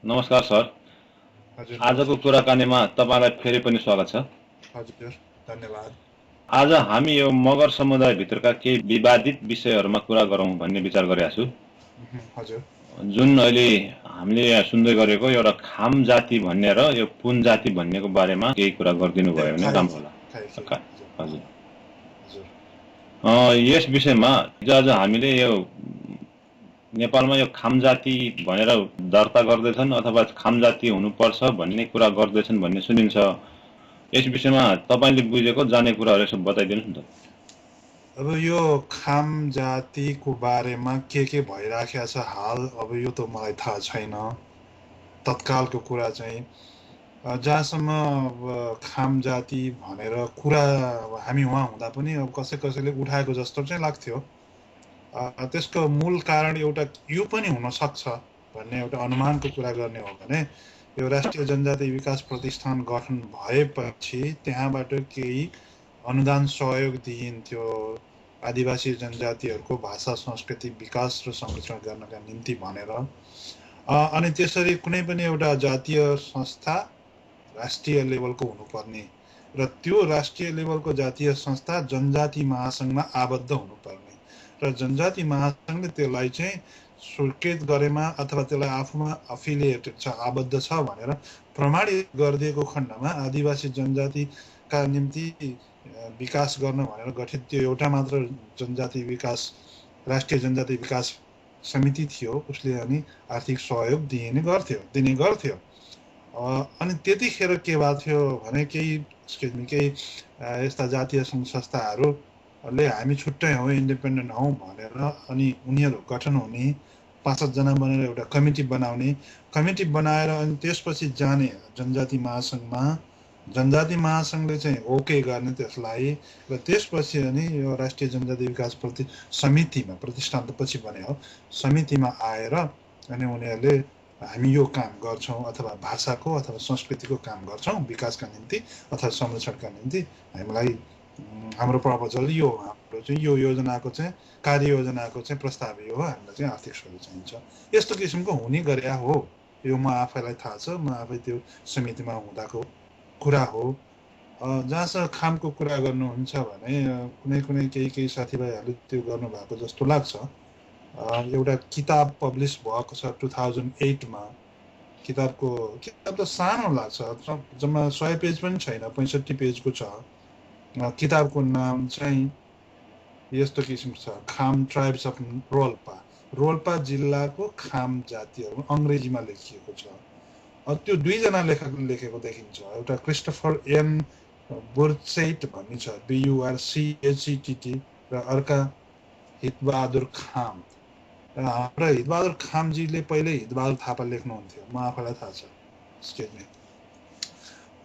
नमस्कार सर। हजुर आजको नमस्कार। कुराकानीमा तपाईँलाई फेरि पनि स्वागत छ। हजुर धन्यवाद। आज हामी यो मगर समुदायभित्रका केही विवादित विषयहरूमा कुरा गरौँ भन्ने विचार गरेका छु। हजुर जुन अहिले हामीले यहाँ सुन्दै गरेको एउटा खाम जाति भन्ने र यो पुन जाति भन्नेको बारेमा केही कुरा गरिदिनु भयो भने राम्रो होला। हजुर हजुर हजुर यस विषयमा आज हामीले यो नेपालमा यो खाम जाति भनेर दर्ता गर्दैछन् अथवा खाम जाति हुनुपर्छ भन्ने कुरा गर्दैछन् भन्ने सुनिन्छ। यस विषयमा तपाईँले बुझेको जाने कुराहरू यसो बताइदिनुहोस् न त। अब यो खाम जातिको बारेमा के भइराखेको छ हाल, अब यो त मलाई थाहा छैन। तत्कालको कुरा चाहिँ जहाँसम्म अब खाम जाति भनेर कुरा अब हामी उहाँ हुँदा पनि अब कसैले उठाएको जस्तो चाहिँ लाग्थ्यो। त्यसको मूल कारण एउटा यो पनि हुनसक्छ भन्ने एउटा अनुमानको कुरा गर्ने हो भने यो राष्ट्रिय जनजाति विकास प्रतिष्ठान गठन भएपछि त्यहाँबाट केही अनुदान सहयोग दिइन्थ्यो आदिवासी जनजातिहरूको भाषा संस्कृति विकास र संरक्षण गर्नका निम्ति भनेर। अनि त्यसरी कुनै पनि एउटा जातीय संस्था राष्ट्रिय लेभलको हुनुपर्ने र त्यो राष्ट्रिय लेभलको जातीय संस्था जनजाति महासङ्घमा आबद्ध हुनुपर्ने र जनजाति महासङ्घले त्यसलाई चाहिँ स्वीकृत गरेमा अथवा त्यसलाई आफूमा अफिलिएटेड छ, आबद्ध छ भनेर प्रमाणित गरिदिएको खण्डमा आदिवासी जनजातिका निम्ति विकास गर्न भनेर गठित त्यो एउटा मात्र जनजाति विकास राष्ट्रिय जनजाति विकास समिति थियो, उसले अनि आर्थिक सहयोग दिने गर्थ्यो। अनि त्यतिखेर के भएको थियो भने केही यस्ता जातीय सङ्घ संस्थाहरूले हामी छुट्टै हौँ, इन्डिपेन्डेन्ट हौँ भनेर अनि उनीहरू गठन हुने 5-7 जना बनेर एउटा कमिटी बनाएर अनि त्यसपछि जाने जनजाति महासङ्घमा, जनजाति महासङ्घले चाहिँ ओके गर्ने त्यसलाई र त्यसपछि अनि यो राष्ट्रिय जनजाति विकास समितिमा, प्रतिष्ठान त पछि बने हो, समितिमा आएर अनि उनीहरूले हामी यो काम गर्छौँ अथवा भाषाको अथवा संस्कृतिको काम गर्छौँ विकासका निम्ति अथवा संरक्षणका निम्ति हामीलाई हाम्रो प्रपोजल यो हो, हाम्रो चाहिँ यो योजनाको चाहिँ कार्ययोजनाको चाहिँ प्रस्ताव यो हो, हामीलाई चाहिँ आर्थिक सहयोग चाहिन्छ। यस्तो किसिमको हुने गरे हो। यो म आफैलाई थाहा छ, म आफै त्यो समितिमा हुँदाको कुरा हो। जहाँसँग खामको कुरा गर्नुहुन्छ भने कुनै केही साथीभाइहरूले त्यो गर्नुभएको जस्तो लाग्छ। एउटा किताब पब्लिस भएको छ 2008मा। किताब त सानो लाग्छ, जम्मा 100 पेज पनि छैन, 65 पेजको छ। किताबको नाम चाहिँ यस्तो किसिमको छ, खाम ट्राइब्स अफ रोल्पा जिल्लाको खाम जातिहरू, अङ्ग्रेजीमा लेखिएको छ। त्यो दुईजना लेखकले लेखेको देखिन्छ। एउटा क्रिस्टोफर एन बुर्सेट भन्ने छ, BURCHETT, र अर्का हितबहादुर खाम। हाम्रो हितबहादुर खामजीले पहिल्यै हितबहादुर थापा लेख्नुहुन्थ्यो, म आफैलाई थाहा छ,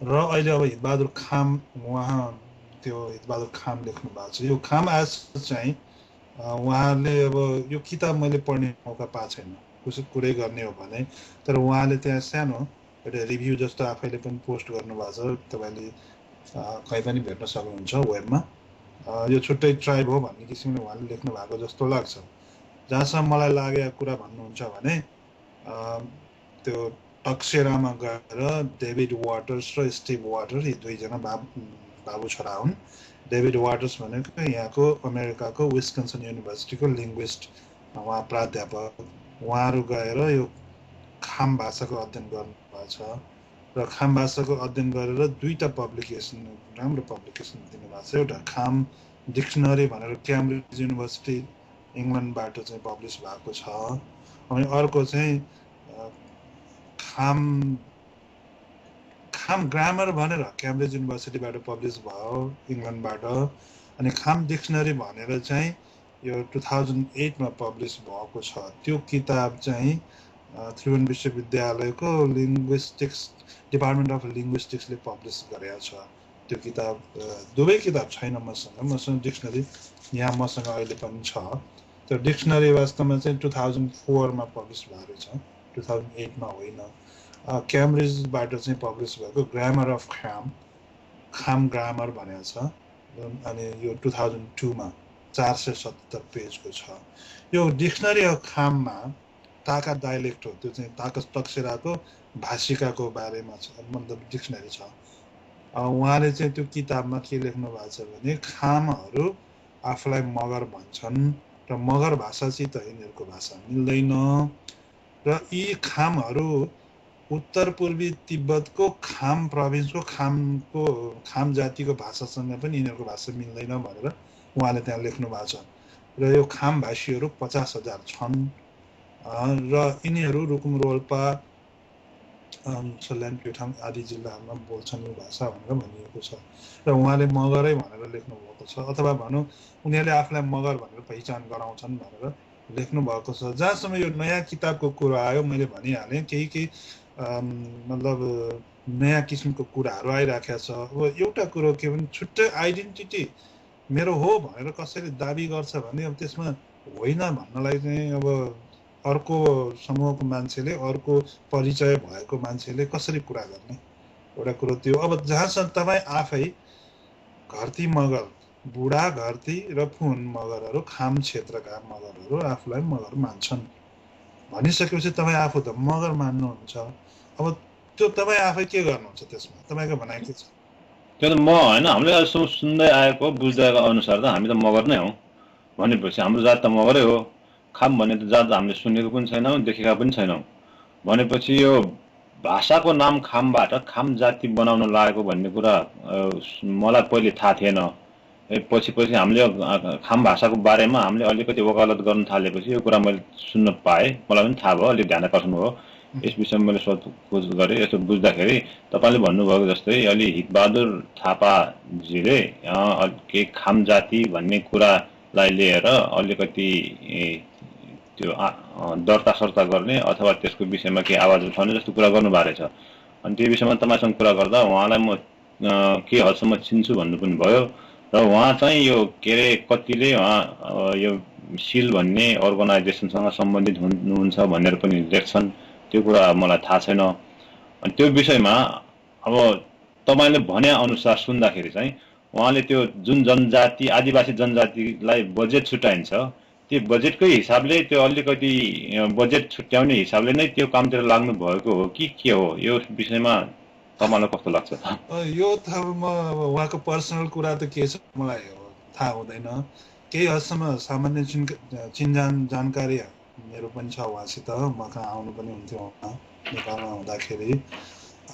र अहिले अब हितबहादुर खाम उहाँ त्यो हितबहादुर खाम लेख्नु भएको छ। यो खाम आज चाहिँ उहाँले अब यो किताब मैले पढ्ने मौका पाएको छैन, कसै कुरै गर्ने हो भने, तर उहाँले त्यहाँ सानो एउटा रिभ्यू जस्तो आफैले पनि पोस्ट गर्नुभएको छ, तपाईँले कहीँ पनि भेट्न सक्नुहुन्छ वेबमा। यो छुट्टै ट्राइब हो भन्ने किसिमले उहाँले लेख्नु भएको जस्तो लाग्छ। जहाँसम्म मलाई लागेको कुरा भन्नुहुन्छ भने त्यो टक्सेरामा गएर डेभिड वाटर्स र स्टिभ वाटर्स, यी दुईजना बाबु छोरा हुन्। डेभिड वाटर्स भनेको यहाँको अमेरिकाको विस्कन्सन युनिभर्सिटीको लिङ्ग्विस्ट, उहाँ प्राध्यापक। उहाँहरू गएर यो खाम भाषाको अध्ययन गर्नुभएको छ र खाम भाषाको अध्ययन गरेर दुईवटा पब्लिकेसन, राम्रो पब्लिकेसन दिनुभएको छ। एउटा खाम डिक्सनरी भनेर क्याम्ब्रिज युनिभर्सिटी इङ्ल्यान्डबाट चाहिँ पब्लिस भएको छ, अनि अर्को चाहिँ खाम ग्रामर भनेर क्याम्ब्रिज युनिभर्सिटीबाट पब्लिस भयो इङ्ल्यान्डबाट। अनि खाम डिक्सनरी भनेर चाहिँ यो 2008मा पब्लिस भएको छ। त्यो किताब चाहिँ त्रिभुवन विश्वविद्यालयको लिङ्ग्विस्टिक्स डिपार्टमेन्ट अफ लिङ्ग्विस्टिक्सले पब्लिस गरेको छ। त्यो किताब, दुवै किताब छैन मसँग डिक्सनरी यहाँ मसँग अहिले पनि छ। त्यो डिक्सनरी वास्तवमा चाहिँ 2004मा पब्लिस भएको रहेछ, 2008मा होइन। क्याम्ब्रिजबाट चाहिँ पब्लिस भएको ग्रामर अफ खाम ग्रामर भनेको छ, अनि यो 2002मा 477 पेजको छ। यो डिक्सनरी अफ खाममा ताका डाइलेक्ट हो, त्यो चाहिँ ताका तकसेराको भाषिकाको बारेमा छ, मतलब डिक्सनरी छ। उहाँले चाहिँ त्यो किताबमा के लेख्नु भएको छ भने खामहरू आफूलाई मगर भन्छन् र मगर भाषासित यिनीहरूको भाषा मिल्दैन र यी खामहरू उत्तर पूर्वी तिब्बतको खाम प्रोभिन्सको खाम जातिको भाषासँग पनि यिनीहरूको भाषा मिल्दैन भनेर उहाँले त्यहाँ लेख्नु भएको छ। र यो खाम भाषीहरू 50,000 छन् र यिनीहरू रुकुम रोल्पा सल्यान प्युठान आदि जिल्लाहरूमा बोल्छन् यो भाषा भनेर भनिएको छ र उहाँले मगरै भनेर लेख्नु भएको छ, अथवा भनौँ उनीहरूले आफूलाई मगर भनेर पहिचान गराउँछन् भनेर लेख्नु भएको छ। जहाँसम्म यो नयाँ किताबको कुरा आयो, मैले भनिहालेँ केही मतलब नयाँ किसिमको कुराहरू आइराखेको छ। अब एउटा कुरो के भने छुट्टै आइडेन्टिटी मेरो हो भनेर कसैले दाबी गर्छ भने अब त्यसमा होइन भन्नलाई चाहिँ अब अर्को समूहको मान्छेले, अर्को परिचय भएको मान्छेले कसरी कुरा गर्ने, एउटा कुरो त्यो। अब जहाँसम्म तपाईँ आफै घरती मगर, बुढा घरती र फुन मगरहरू, खाम क्षेत्रका मगरहरू आफूलाई मगर मान्छन् भनिसकेपछि तपाईँ आफू त मगर मान्नुहुन्छ। अब त्यो तपाईँ आफै के गर्नुहुन्छ त्यसमा, तपाईँको भनाइ के छ? त्यो त म होइन, हामीले अहिलेसम्म सुन्दै आएको बुझ्दै आएको अनुसार त हामी त मगर नै हौ भनेपछि हाम्रो जात त मगरै हो। खाम भन्ने त जात हामीले सुनेको पनि छैनौँ, देखेका पनि छैनौँ। भनेपछि यो भाषाको नाम खामबाट खाम जाति बनाउन लागेको भन्ने कुरा मलाई पहिले थाहा थिएन। पछि हामीले खाम भाषाको बारेमा हामीले अलिकति वकालत गर्न थालेपछि यो कुरा मैले सुन्न पाएँ, मलाई पनि थाहा भयो, अलिक ध्यान आकर्षण भयो। यस विषयमा मैले सोधखोज गरेँ। यसो बुझ्दाखेरि तपाईँले भन्नुभएको जस्तै अलि हितबहादुर थापाजीले केही खाम जाति भन्ने कुरालाई लिएर अलिकति त्यो दर्ता सर्ता गर्ने अथवा त्यसको विषयमा केही आवाज उठाउने जस्तो कुरा गर्नुभएको रहेछ। अनि त्यो विषयमा तपाईँसँग कुरा गर्दा उहाँलाई म के हदसम्म चिन्छु भन्नु पनि भयो। र उहाँ चाहिँ यो के अरे कतिले उहाँ यो सिल भन्ने अर्गनाइजेसनसँग सम्बन्धित हुनुहुन्छ भनेर पनि लेख्छन्, त्यो कुरा मलाई थाहा छैन। अनि त्यो विषयमा अब तपाईँले भने अनुसार सुन्दाखेरि चाहिँ उहाँले त्यो जुन जनजाति आदिवासी जनजातिलाई बजेट छुट्याइन्छ त्यो बजेटकै हिसाबले त्यो अलिकति बजेट छुट्याउने हिसाबले नै त्यो कामतिर लाग्नु भएको हो कि के हो, यो विषयमा तपाईँलाई कस्तो लाग्छ? यो त म उहाँको पर्सनल कुरा त के छ मलाई थाहा हुँदैन। केही हदसम्म सामान्य चिनजान जानकारी मेरो पनि छ उहाँसित, म कहाँ आउनु पनि हुन्थ्यो उहाँ नेपालमा हुँदाखेरि।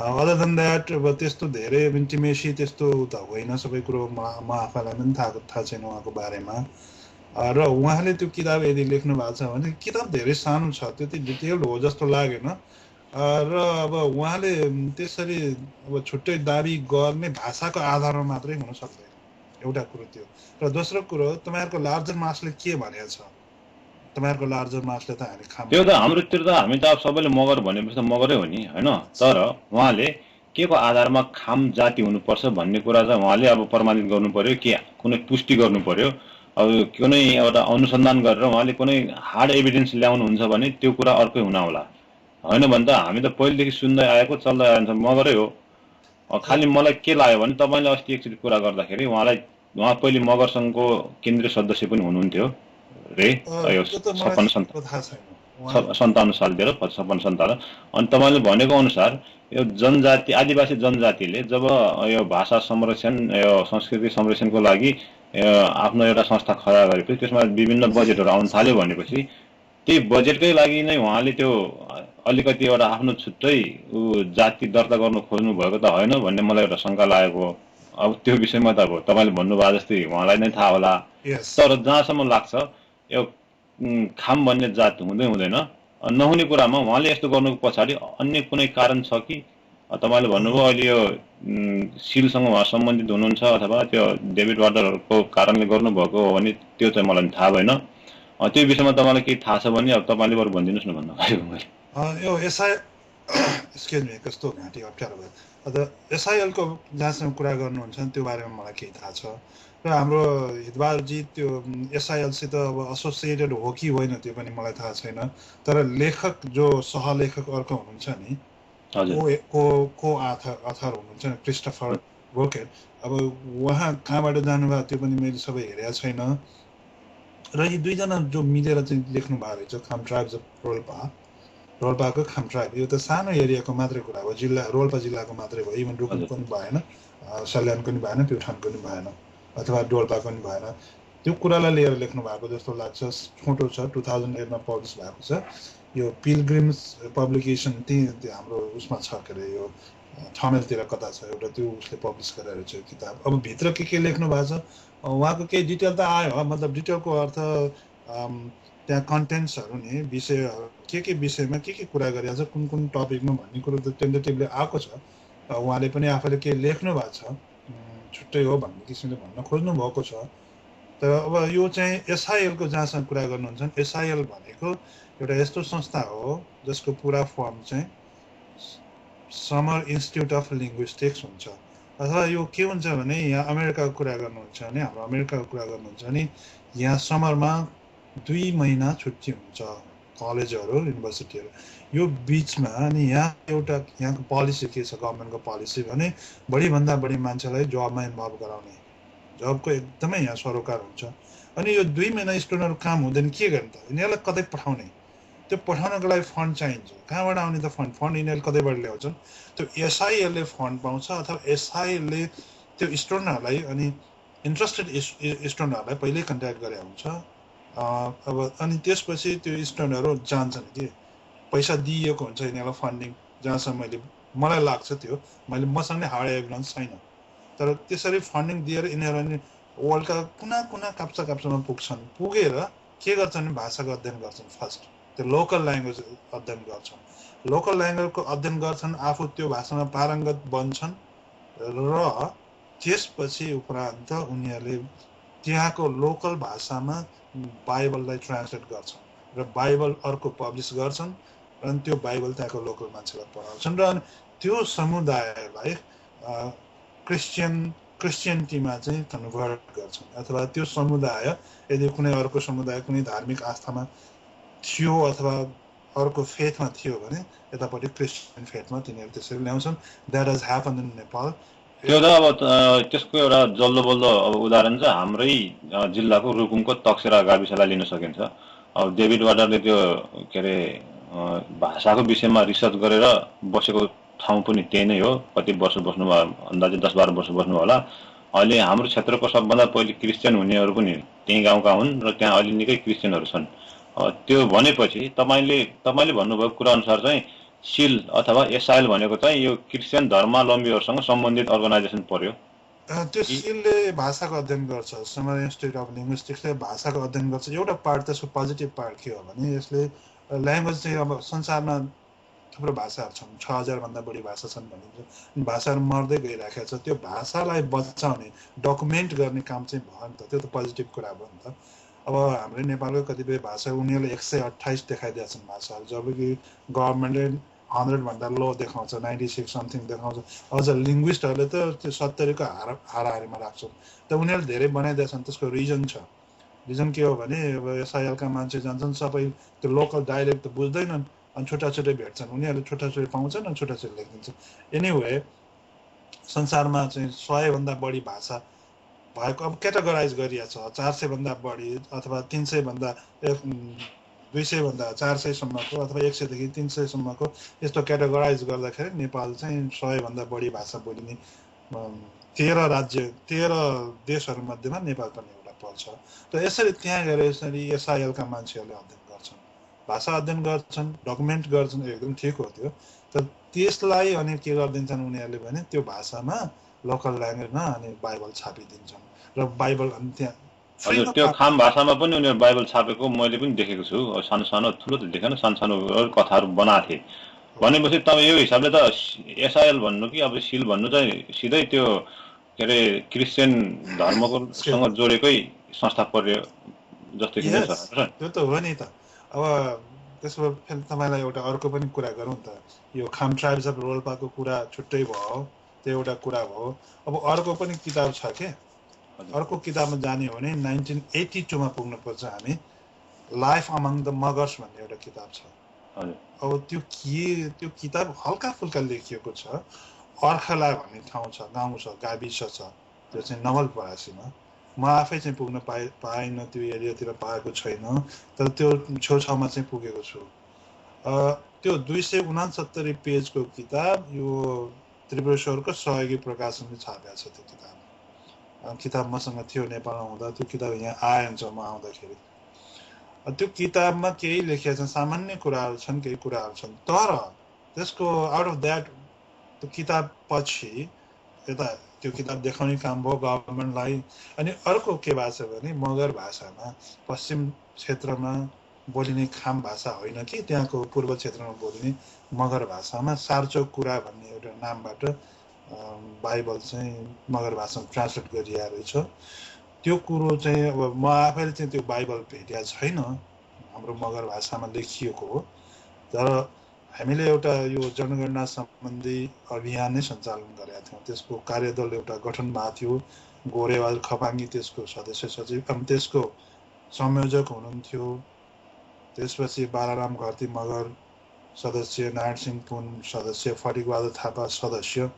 अदर देन द्याट अब त्यस्तो धेरै इन्टिमेसी त्यस्तो त होइन, सबै कुरो म आफैलाई पनि थाहा छैन उहाँको बारेमा। र उहाँले त्यो किताब यदि लेख्नु भएको छ भने किताब धेरै सानो छ, त्यति डिटेल्ड हो जस्तो लागेन। र अब उहाँले त्यसरी अब छुट्टै दाबी गर्ने भाषाको आधारमा मात्रै हुन सक्दैन, एउटा कुरो त्यो। र दोस्रो कुरो तपाईँहरूको लार्जर मासले के भनेको छ, तपाईँहरूको लार्जर मासले त हामी खाम त्यो त हाम्रोतिर त हामी त अब सबैले मगर भनेपछि त मगरै हो नि होइन। तर उहाँले के को आधारमा खाम जाति हुनुपर्छ भन्ने कुरा चाहिँ उहाँले अब प्रमाणित गर्नु पर्यो कि कुनै पुष्टि गर्नु पर्यो। अब कुनै एउटा अनुसन्धान गरेर उहाँले कुनै हार्ड एभिडेन्स ल्याउनुहुन्छ भने त्यो कुरा अर्कै हुन होला, होइन भने त हामी त पहिलेदेखि सुन्दै आएको चल्दै आएको मगरै हो। खालि मलाई के लाग्यो भने तपाईँले अस्ति एकचोटि कुरा गर्दाखेरि उहाँ पहिले मगर सङ्घको केन्द्रीय सदस्य पनि हुनुहुन्थ्यो रे, यो 57 सालतिर 56-57। अनि तपाईँले भनेको अनुसार यो जनजाति आदिवासी जनजातिले जब यो भाषा संरक्षण यो संस्कृति संरक्षणको लागि आफ्नो एउटा संस्था खडा गरेपछि त्यसमा विभिन्न बजेटहरू आउन थाल्यो भनेपछि त्यही बजेटकै लागि नै उहाँले त्यो अलिकति एउटा आफ्नो छुट्टै जाति दर्ता गर्न खोज्नु भएको त होइन भन्ने मलाई एउटा शङ्का लागेको। अब त्यो विषयमा त अब तपाईँले भन्नुभयो जस्तै उहाँलाई नै थाहा होला। तर जहाँसम्म लाग्छ यो खाम भन्ने जात हुँदै हुँदैन, नहुने कुरामा उहाँले यस्तो गर्नुको पछाडि अन्य कुनै कारण छ कि? तपाईँले भन्नुभयो अहिले यो सिलसँग उहाँ सम्बन्धित हुनुहुन्छ अथवा त्यो डेभिड वार्डरहरूको कारणले गर्नुभएको हो भने त्यो चाहिँ मलाई थाहा भएन। त्यो विषयमा तपाईँलाई केही थाहा छ भने अब तपाईँले बरु भनिदिनुहोस् न भन्नु भएको मैले। यो एक्सक्युज मी, कस्तो घाँटी अप्ठ्यारो भयो। अन्त एसआइएलको जहाँसँग कुरा गर्नुहुन्छ त्यो बारेमा मलाई केही थाहा छ। र हाम्रो हितबहादुरजी त्यो एसआइएलसित अब एसोसिएटेड हो कि होइन त्यो पनि मलाई थाहा छैन। तर लेखक जो सहलेखक अर्को हुनुहुन्छ नि, को अथर हुनुहुन्छ नि, क्रिस्टोफर रोकेट, अब उहाँ कहाँबाट जानुभयो त्यो पनि मैले सबै हेरेको छैन। र यी दुईजना जो मिलेर चाहिँ लेख्नु भएको रहेछ खाम ट्राइब्स अफ रोल्पा, रोल्पाको खाम ट्राइब यो त सानो एरियाको मात्रै कुरा हो जिल्ला रोल्पा जिल्लाको मात्रै भयो इभन रुकुमको पनि भएन सल्यानको पनि भएन प्युठानको पनि भएन अथवा डोल्पाको पनि भएन त्यो कुरालाई लिएर लेख्नु भएको जस्तो लाग्छ छोटो छ 2008 मा पब्लिस भएको छ यो पिलग्रिम्स पब्लिकेसन त्यही हाम्रो उसमा छ के अरे यो ठमेलतिर कता छ एउटा त्यो उसले पब्लिस गरेर छ किताब अब भित्र के लेख्नु भएको छ उहाँको केही डिटेल त आयो मतलब डिटेलको अर्थ त्यहाँ कन्टेन्ट्सहरू नि विषयहरू के विषयमा के कुरा गरिरहेको छ कुन टपिकमा भन्ने कुरो त टेन्टेटिभली आएको छ उहाँले पनि आफैले के लेख्नु भएको छ छुट्टै हो भन्ने किसिमले भन्न खोज्नु भएको छ तर अब यो चाहिँ एसआइएलको जहाँसँग कुरा गर्नुहुन्छ एसआइएल भनेको एउटा यस्तो संस्था हो जसको पुरा फर्म चाहिँ समर इन्स्टिट्युट अफ लिङ्ग्विस्टिक्स हुन्छ अथवा यो के हुन्छ भने यहाँ अमेरिकाको कुरा गर्नुहुन्छ भने हाम्रो अमेरिकाको कुरा गर्नुहुन्छ भने यहाँ समरमा 2 महिना छुट्टी हुन्छ कलेजहरू युनिभर्सिटीहरू यो बिचमा अनि यहाँको पोलिसी के छ गभर्मेन्टको पोलिसी भने बढीभन्दा बढी मान्छेलाई जबमा इन्भल्भ गराउने जबको एकदमै यहाँ सरोकार हुन्छ अनि यो 2 महिना स्टुडेन्टहरू काम हुँदैन के गर्ने त यिनीहरूलाई कतै पठाउने त्यो पठाउनको लागि फन्ड चाहिन्छ कहाँबाट आउने त फन्ड यिनीहरूले कतैबाट ल्याउँछन् त्यो एसआइएलले फन्ड पाउँछ अथवा एसआइएलले त्यो स्टुडेन्टहरूलाई अनि इन्ट्रेस्टेड स्टुडेन्टहरूलाई पहिल्यै कन्ट्याक्ट गरे हुन्छ अब अनि त्यसपछि त्यो स्टुडेन्टहरू जान्छन् कि पैसा दिइएको हुन्छ यिनीहरूलाई फन्डिङ जहाँसम्म मलाई लाग्छ त्यो मसँग नै हार्ड एभिडेन्स छैन तर त्यसरी फन्डिङ दिएर यिनीहरू वर्ल्डका कुना काप्चामा पुग्छन् पुगेर के गर्छन् भाषाको अध्ययन गर्छन् फर्स्ट त्यो लोकल ल्याङ्ग्वेज अध्ययन गर्छन् लोकल ल्याङ्ग्वेजको अध्ययन गर्छन् आफू त्यो भाषामा पारङ्गत बन्छन् र त्यसपछि उपरान्त उनीहरूले त्यहाँको लोकल भाषामा बाइबललाई ट्रान्सलेट गर्छन् र बाइबल अर्को पब्लिस गर्छन् अनि त्यो बाइबल त्यहाँको लोकल मान्छेलाई पढाउँछन् र त्यो समुदायलाई क्रिस्चियनिटीमा चाहिँ कन्भर्ट गर्छन् अथवा त्यो समुदाय यदि कुनै अर्को समुदाय कुनै धार्मिक आस्थामा थियो अथवा अर्को फेथमा थियो भने यतापट्टि क्रिस्चियन फेथमा तिनीहरू त्यसरी ल्याउँछन् that has happen in Nepal त्यो त अब त्यसको एउटा जल्दो बल्दो अब उदाहरण चाहिँ हाम्रै जिल्लाको रुकुमको तकसेरा गाविसलाई लिन सकिन्छ अब डेभिड वाटरले त्यो के अरे भाषाको विषयमा रिसर्च गरेर बसेको ठाउँ पनि त्यही नै हो कति वर्ष बस्नुभयो अन्दाजै 10-12 वर्ष बस्नु होला अहिले हाम्रो क्षेत्रको सबभन्दा पहिले क्रिस्चियन हुनेहरू पनि त्यही गाउँका हुन् र त्यहाँ अहिले निकै क्रिस्चियनहरू छन् त्यो भनेपछि तपाईले भन्नुभएको कुरा अनुसार चाहिँ सिल अथवा एसआइएल भनेको चाहिँ यो क्रिस्चियन धर्मावलम्बीहरूसँग सम्बन्धित अर्गनाइजेसन पर्यो त्यो सिलले भाषाको अध्ययन गर्छ समर इन्स्टिट्युट अफ लिङ्ग्विस्टिक्सले भाषाको अध्ययन गर्छ एउटा पार्ट त्यसको पोजिटिभ पार्ट के हो भने यसले ल्याङ्ग्वेज चाहिँ अब संसारमा थुप्रो भाषाहरू छन् 6000 भन्दा बढी भाषा छन् भनिन्छ भाषाहरू मर्दै गइरहेको छ त्यो भाषालाई बचाउने डकुमेन्ट गर्ने काम चाहिँ भयो नि त त्यो त पोजिटिभ कुरा भयो नि त अब हाम्रो नेपालको कतिपय भाषा उनीहरूले 128 देखाइदिएका छन् भाषाहरू जबकि गभर्मेन्टले 100 भन्दा लो देखाउँछ 96 समथिङ देखाउँछ अझ लिङ्ग्विस्टहरूले त त्यो 70 को हाराहारीमा राख्छन् त उनीहरूले धेरै बनाइदिएछन् त्यसको रिजन छ रिजन के हो भने अब एसआइएलका मान्छे जान्छन् सबै त्यो लोकल डाइलेक्ट त बुझ्दैनन् अनि छुट्टा बेट्छन् उनीहरूले छुट्टा पाउँछन् अनि छुट्टा लेखिदिन्छ एनिवे संसारमा चाहिँ 100 भन्दा बढी भाषा भएको अब क्याटेगोराइज गरिएको छ 400 भन्दा बढी अथवा 300 भन्दा 200 भन्दा 400 सम्मको अथवा 100 देखि 300 सम्मको यस्तो क्याटेगोराइज गर्दाखेरि नेपाल चाहिँ 100 भन्दा बढी भाषा बोलिने 13 देशहरू मध्येमा नेपाल पनि एउटा पर्छ र यसरी त्यहाँ गएर यसरी एसआइएलका मान्छेहरूले अध्ययन गर्छन् भाषा अध्ययन गर्छन् डकुमेन्ट गर्छन् एकदम ठिक हो त्यो त त्यसलाई अनि के गरिदिन्छन् उनीहरूले भने त्यो भाषामा लोकल ल्याङ्ग्वेजमा अनि बाइबल छापिदिन्छन् र बाइबल अनि त्यहाँ हजुर त्यो खाम भाषामा पनि उनीहरू बाइबल छापेको मैले पनि देखेको छु सानो ठुलो त देखेन सानो कथाहरू बनाएको थिए भनेपछि तपाईँ यो हिसाबले त एसआइएल भन्नु कि अब सिल भन्नु चाहिँ सिधै त्यो के अरे क्रिस्चियन धर्मको सँग जोडेकै संस्था पर्यो जस्तो कि छ त्यो त हो नि त अब त्यसो फेरि तपाईँलाई एउटा अर्को पनि कुरा गरौँ त यो खाम ट्राइब्स अफ रोल्पाको कुरा छुट्टै भयो त्यो एउटा कुरा भयो अब अर्को पनि किताब छ के अर्को किताबमा जाने हो भने 1982 मा पुग्नुपर्छ हामी लाइफ अमङ द मगर्स भन्ने एउटा किताब छ अब त्यो किताब हल्का फुल्का लेखिएको छ अर्खला भन्ने ठाउँ छ गाउँ छ गाविस छ त्यो चाहिँ नवलपरासीमा म आफै चाहिँ पुग्न पाएन त्यो एरियातिर पाएको छैन तर त्यो छेउछाउमा चाहिँ पुगेको छु त्यो 269 पेजको किताब यो त्रिपुरेश्वरको सहयोगी प्रकाशनले छापेको छ त्यो किताब। किताब मसँग थियो नेपालमा हुँदा, त्यो किताब यहाँ आएछ म आउँदाखेरि। त्यो किताबमा केही लेखिएको छन्, सामान्य कुराहरू छन्, केही कुराहरू छन्, तर त्यसको आउट अफ द्याट त्यो किताब पछि यता त्यो किताब देखाउने काम भयो गभर्मेन्टलाई। अनि अर्को के भएको छ भने मगर भाषामा पश्चिम क्षेत्रमा बोलिने खाम भाषा होइन कि त्यहाँको पूर्व क्षेत्रमा बोलिने मगर भाषामा सार्चो कुरा भन्ने एउटा नामबाट बाइबल चाहिँ मगर भाषामा ट्रान्सलेट गरिएको रहेछ। त्यो कुरो चाहिँ अब म आफैले चाहिँ त्यो बाइबल भेटेको छैन, हाम्रो मगर भाषामा लेखिएको हो, तर हामीले एउटा यो जनगणना सम्बन्धी अभियान नै सञ्चालन गरेका थियौँ। त्यसको कार्यदल एउटा गठन भएको थियो, गोरेबहादुर खपाङ्गी त्यसको सदस्य सचिव, अनि त्यसको संयोजक हुनुहुन्थ्यो। त्यसपछि बालाराम घरती मगर सदस्य, नारायण सिंह पुन सदस्य, फटिकबहादुर थापा सदस्य,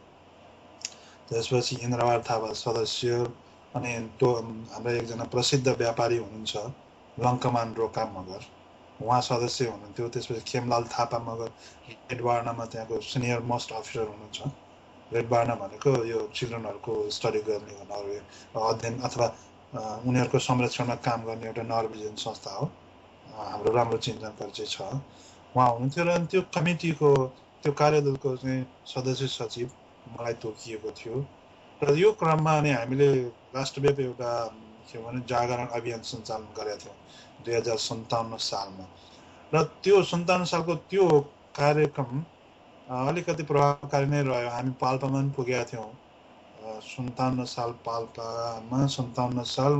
त्यसपछि इन्द्रबहादुर थापा सदस्य, अनि त्यो हाम्रा एकजना प्रसिद्ध व्यापारी हुनुहुन्छ लङ्कमान रोका मगर, उहाँ सदस्य हुनुहुन्थ्यो। त्यसपछि खेमलाल थापा मगर रेडबार्नामा त्यहाँको सिनियर मोस्ट अफिसर हुनुहुन्छ। रेडबार्ना भनेको यो चिल्ड्रनहरूको स्टडी गर्ने नर्वे अध्ययन अथवा उनीहरूको संरक्षणमा काम गर्ने एउटा नर्वेजियन संस्था हो, हाम्रो राम्रो चिन्तन परिचय छ। उहाँ हुनुहुन्थ्यो र त्यो कमिटीको त्यो कार्यदलको चाहिँ सदस्य सचिव मलाई तोकिएको थियो। र यो क्रममा अनि हामीले राष्ट्रव्यापी एउटा के भने जागरण अभियान सञ्चालन गरेका थियौँ 2057 सालमा। र त्यो 57 सालको त्यो कार्यक्रम अलिकति प्रभावकारी नै रह्यो। हामी पाल्पामा पनि पुगेका थियौँ 57 साल पाल्पामा। 57 साल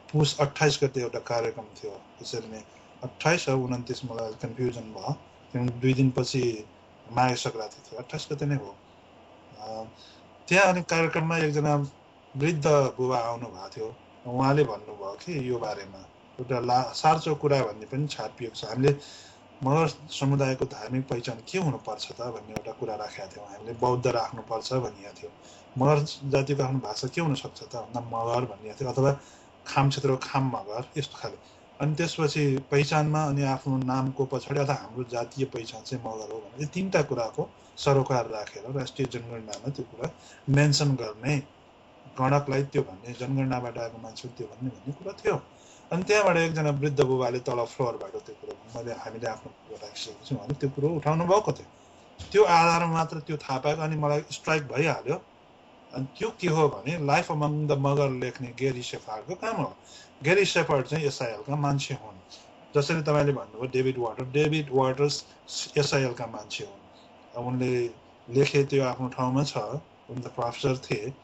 पुस 28 गते एउटा कार्यक्रम थियो, त्यसरी नै 28 और 29 मलाई कन्फ्युजन भयो किनभने 2 दिनपछि माघे सङ्क्रान्ति थियो, 28 गते नै हो। त्यहाँ अनि कार्यक्रममा एकजना वृद्ध बुबा आउनु भएको थियो। उहाँले भन्नुभयो कि यो बारेमा एउटा सार्चो कुरा भन्ने पनि छापिएको छ, हामीले मगर समुदायको धार्मिक पहिचान के हुनुपर्छ त भन्ने एउटा कुरा राखेका थियौँ। हामीले बौद्ध राख्नुपर्छ भनिएको थियो। मगर जातिको आफ्नो भाषा के हुनसक्छ त भन्दा मगर भनिएको थियो, अथवा खाम क्षेत्रको खाम मगर, यस्तो खाले। अनि त्यसपछि पहिचानमा अनि आफ्नो नामको पछाडि अथवा हाम्रो जातीय पहिचान चाहिँ मगर हो भने यो 3टा कुराको सरोकार राखेर राष्ट्रिय जनगणनामा त्यो कुरा मेन्सन गर्ने, गणकलाई त्यो भन्ने, जनगणनाबाट आएको मान्छे त्यो भन्ने कुरा थियो। अनि त्यहाँबाट एकजना वृद्ध बुबाले तल फ्लोरबाट त्यो कुरो हामीले आफ्नो कुरो राखिसकेको छौँ भने त्यो कुरो उठाउनु भएको थियो। त्यो आधारमा मात्र त्यो थाहा पाएको अनि मलाई स्ट्राइक भइहाल्यो। अनि त्यो के हो भने लाइफ अमङ द मगर लेख्ने गेरी सेफार्डको काम हो। गेरी सेफार्ड चाहिँ एसआइएलका मान्छे हुन्, जसरी तपाईँले भन्नुभयो डेभिड वाटर्स एसआइएलका मान्छे हुन्। उनले लेखे, त्यो आफ्नो ठाउँमा छ, उनी त प्रोफेसर थिए।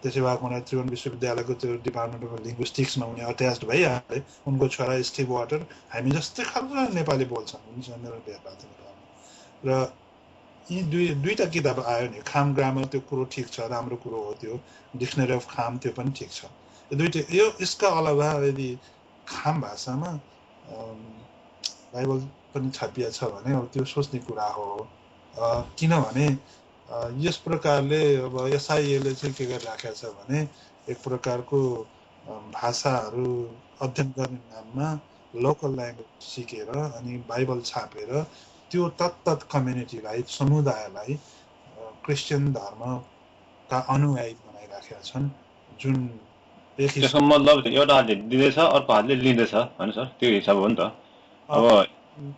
त्यसै भए मलाई त्रिभुवन विश्वविद्यालयको त्यो डिपार्टमेन्ट अफ लिङ्ग्विस्टिक्समा उनी अट्याच्ड भइहाले। उनको छोरा स्टिभ वाटर हामी जस्तै खालको नेपाली बोल्छन्, उनीसँग मेरो भेट भएको थियो। र यी दुईवटा किताब आयो नि, खाम ग्रामर त्यो कुरो ठिक छ, राम्रो कुरो हो, त्यो डिक्सनरी अफ खाम त्यो पनि ठिक छ। यो दुईवटा यो यसका अलावा यदि खाम भाषामा बाइबल पनि छापिएको छ भने अब त्यो सोच्ने कुरा हो। किनभने यस प्रकारले अब एसआइएले चाहिँ के गरिराखेको छ भने एक प्रकारको भाषाहरू अध्ययन गर्ने नाममा लोकल ल्याङ्ग्वेज सिकेर अनि बाइबल छापेर त्यो तत्त कम्युनिटीलाई, समुदायलाई क्रिस्चियन धर्मका अनुयायी बनाइराखेका छन्, जुन त्यसको मतलब एउटा हातले दिँदैछ अर्को हातले लिँदैछ होइन सर, त्यो हिसाब हो नि त। अब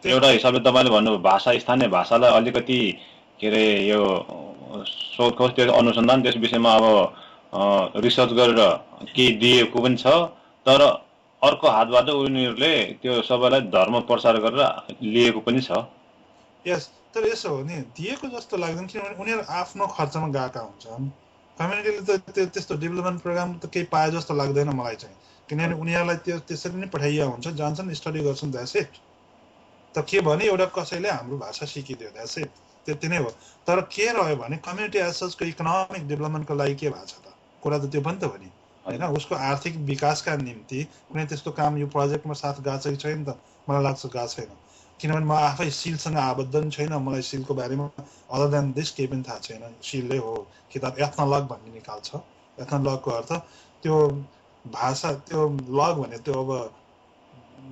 एउटा हिसाबले तपाईँले भन्नुभयो भाषा, स्थानीय भाषालाई अलिकति के अरे यो सोधखोज, त्यो अनुसन्धान, त्यस विषयमा अब रिसर्च गरेर केही दिएको पनि छ, तर अर्को हातबाट उनीहरूले त्यो सबैलाई धर्म प्रचार गरेर लिएको पनि छ। यस, तर यसो हो नि, दिएको जस्तो लाग्दैन, किनभने उनीहरू आफ्नो खर्चमा गएका हुन्छन्। कम्युनिटीले त त्यस्तो डेभलपमेन्ट प्रोग्राम त केही पाए जस्तो लाग्दैन मलाई चाहिँ, किनभने उनीहरूलाई त्यो त्यसरी नै पठाइएको हुन्छ, जान्छन्, स्टडी गर्छन्, द्याट्स इट। त के भने एउटा कसैले हाम्रो भाषा सिकिदियो, द्याट्स इट, त्यति नै हो। तर के रह्यो भने कम्युनिटी एसएसको इकोनोमिक डेभलपमेन्टको लागि के भएको छ त, कुरा त त्यो पनि त हो नि होइन। उसको आर्थिक विकासका निम्ति कुनै त्यस्तो काम यो प्रोजेक्टमा साथ गएको छ कि छैन त, मलाई लाग्छ गएको छैन। किनभने म आफै सिलसँग आबद्ध पनि छैन, मलाई सिलको बारेमा अदर देन दिस केही पनि थाहा छैन। सिलले हो किताब एथनोलग भन्ने निकाल्छ, एथनोलगको अर्थ त्यो भाषा, त्यो लग भने त्यो अब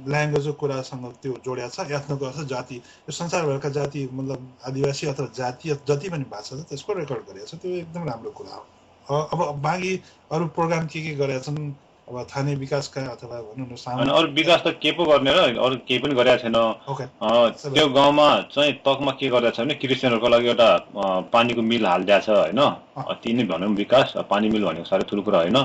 ल्याङ्ग्वेजको कुरासँग त्यो जोडिया छ। एथ्नोको अर्थ जाति, यो संसारभरका जाति मतलब आदिवासी अथवा जातीय जति पनि भाषा छ त्यसको रेकर्ड गरेको छ, त्यो एकदम राम्रो कुरा हो। अब बाँकी अरू प्रोग्राम के गरेका छन्, अब स्थानीय विकासका अथवा भनौँ न अनि अरू विकास त के पो गर्ने र अरू केही पनि गरेका छैन। ओके त्यो गाउँमा चाहिँ तकमा के गरेको छ भने क्रिस्चियनहरूको लागि एउटा पानीको मिल हालिदिएको छ होइन, अति नै भनौँ विकास। पानी मिल भनेको साह्रै ठुलो कुरा होइन,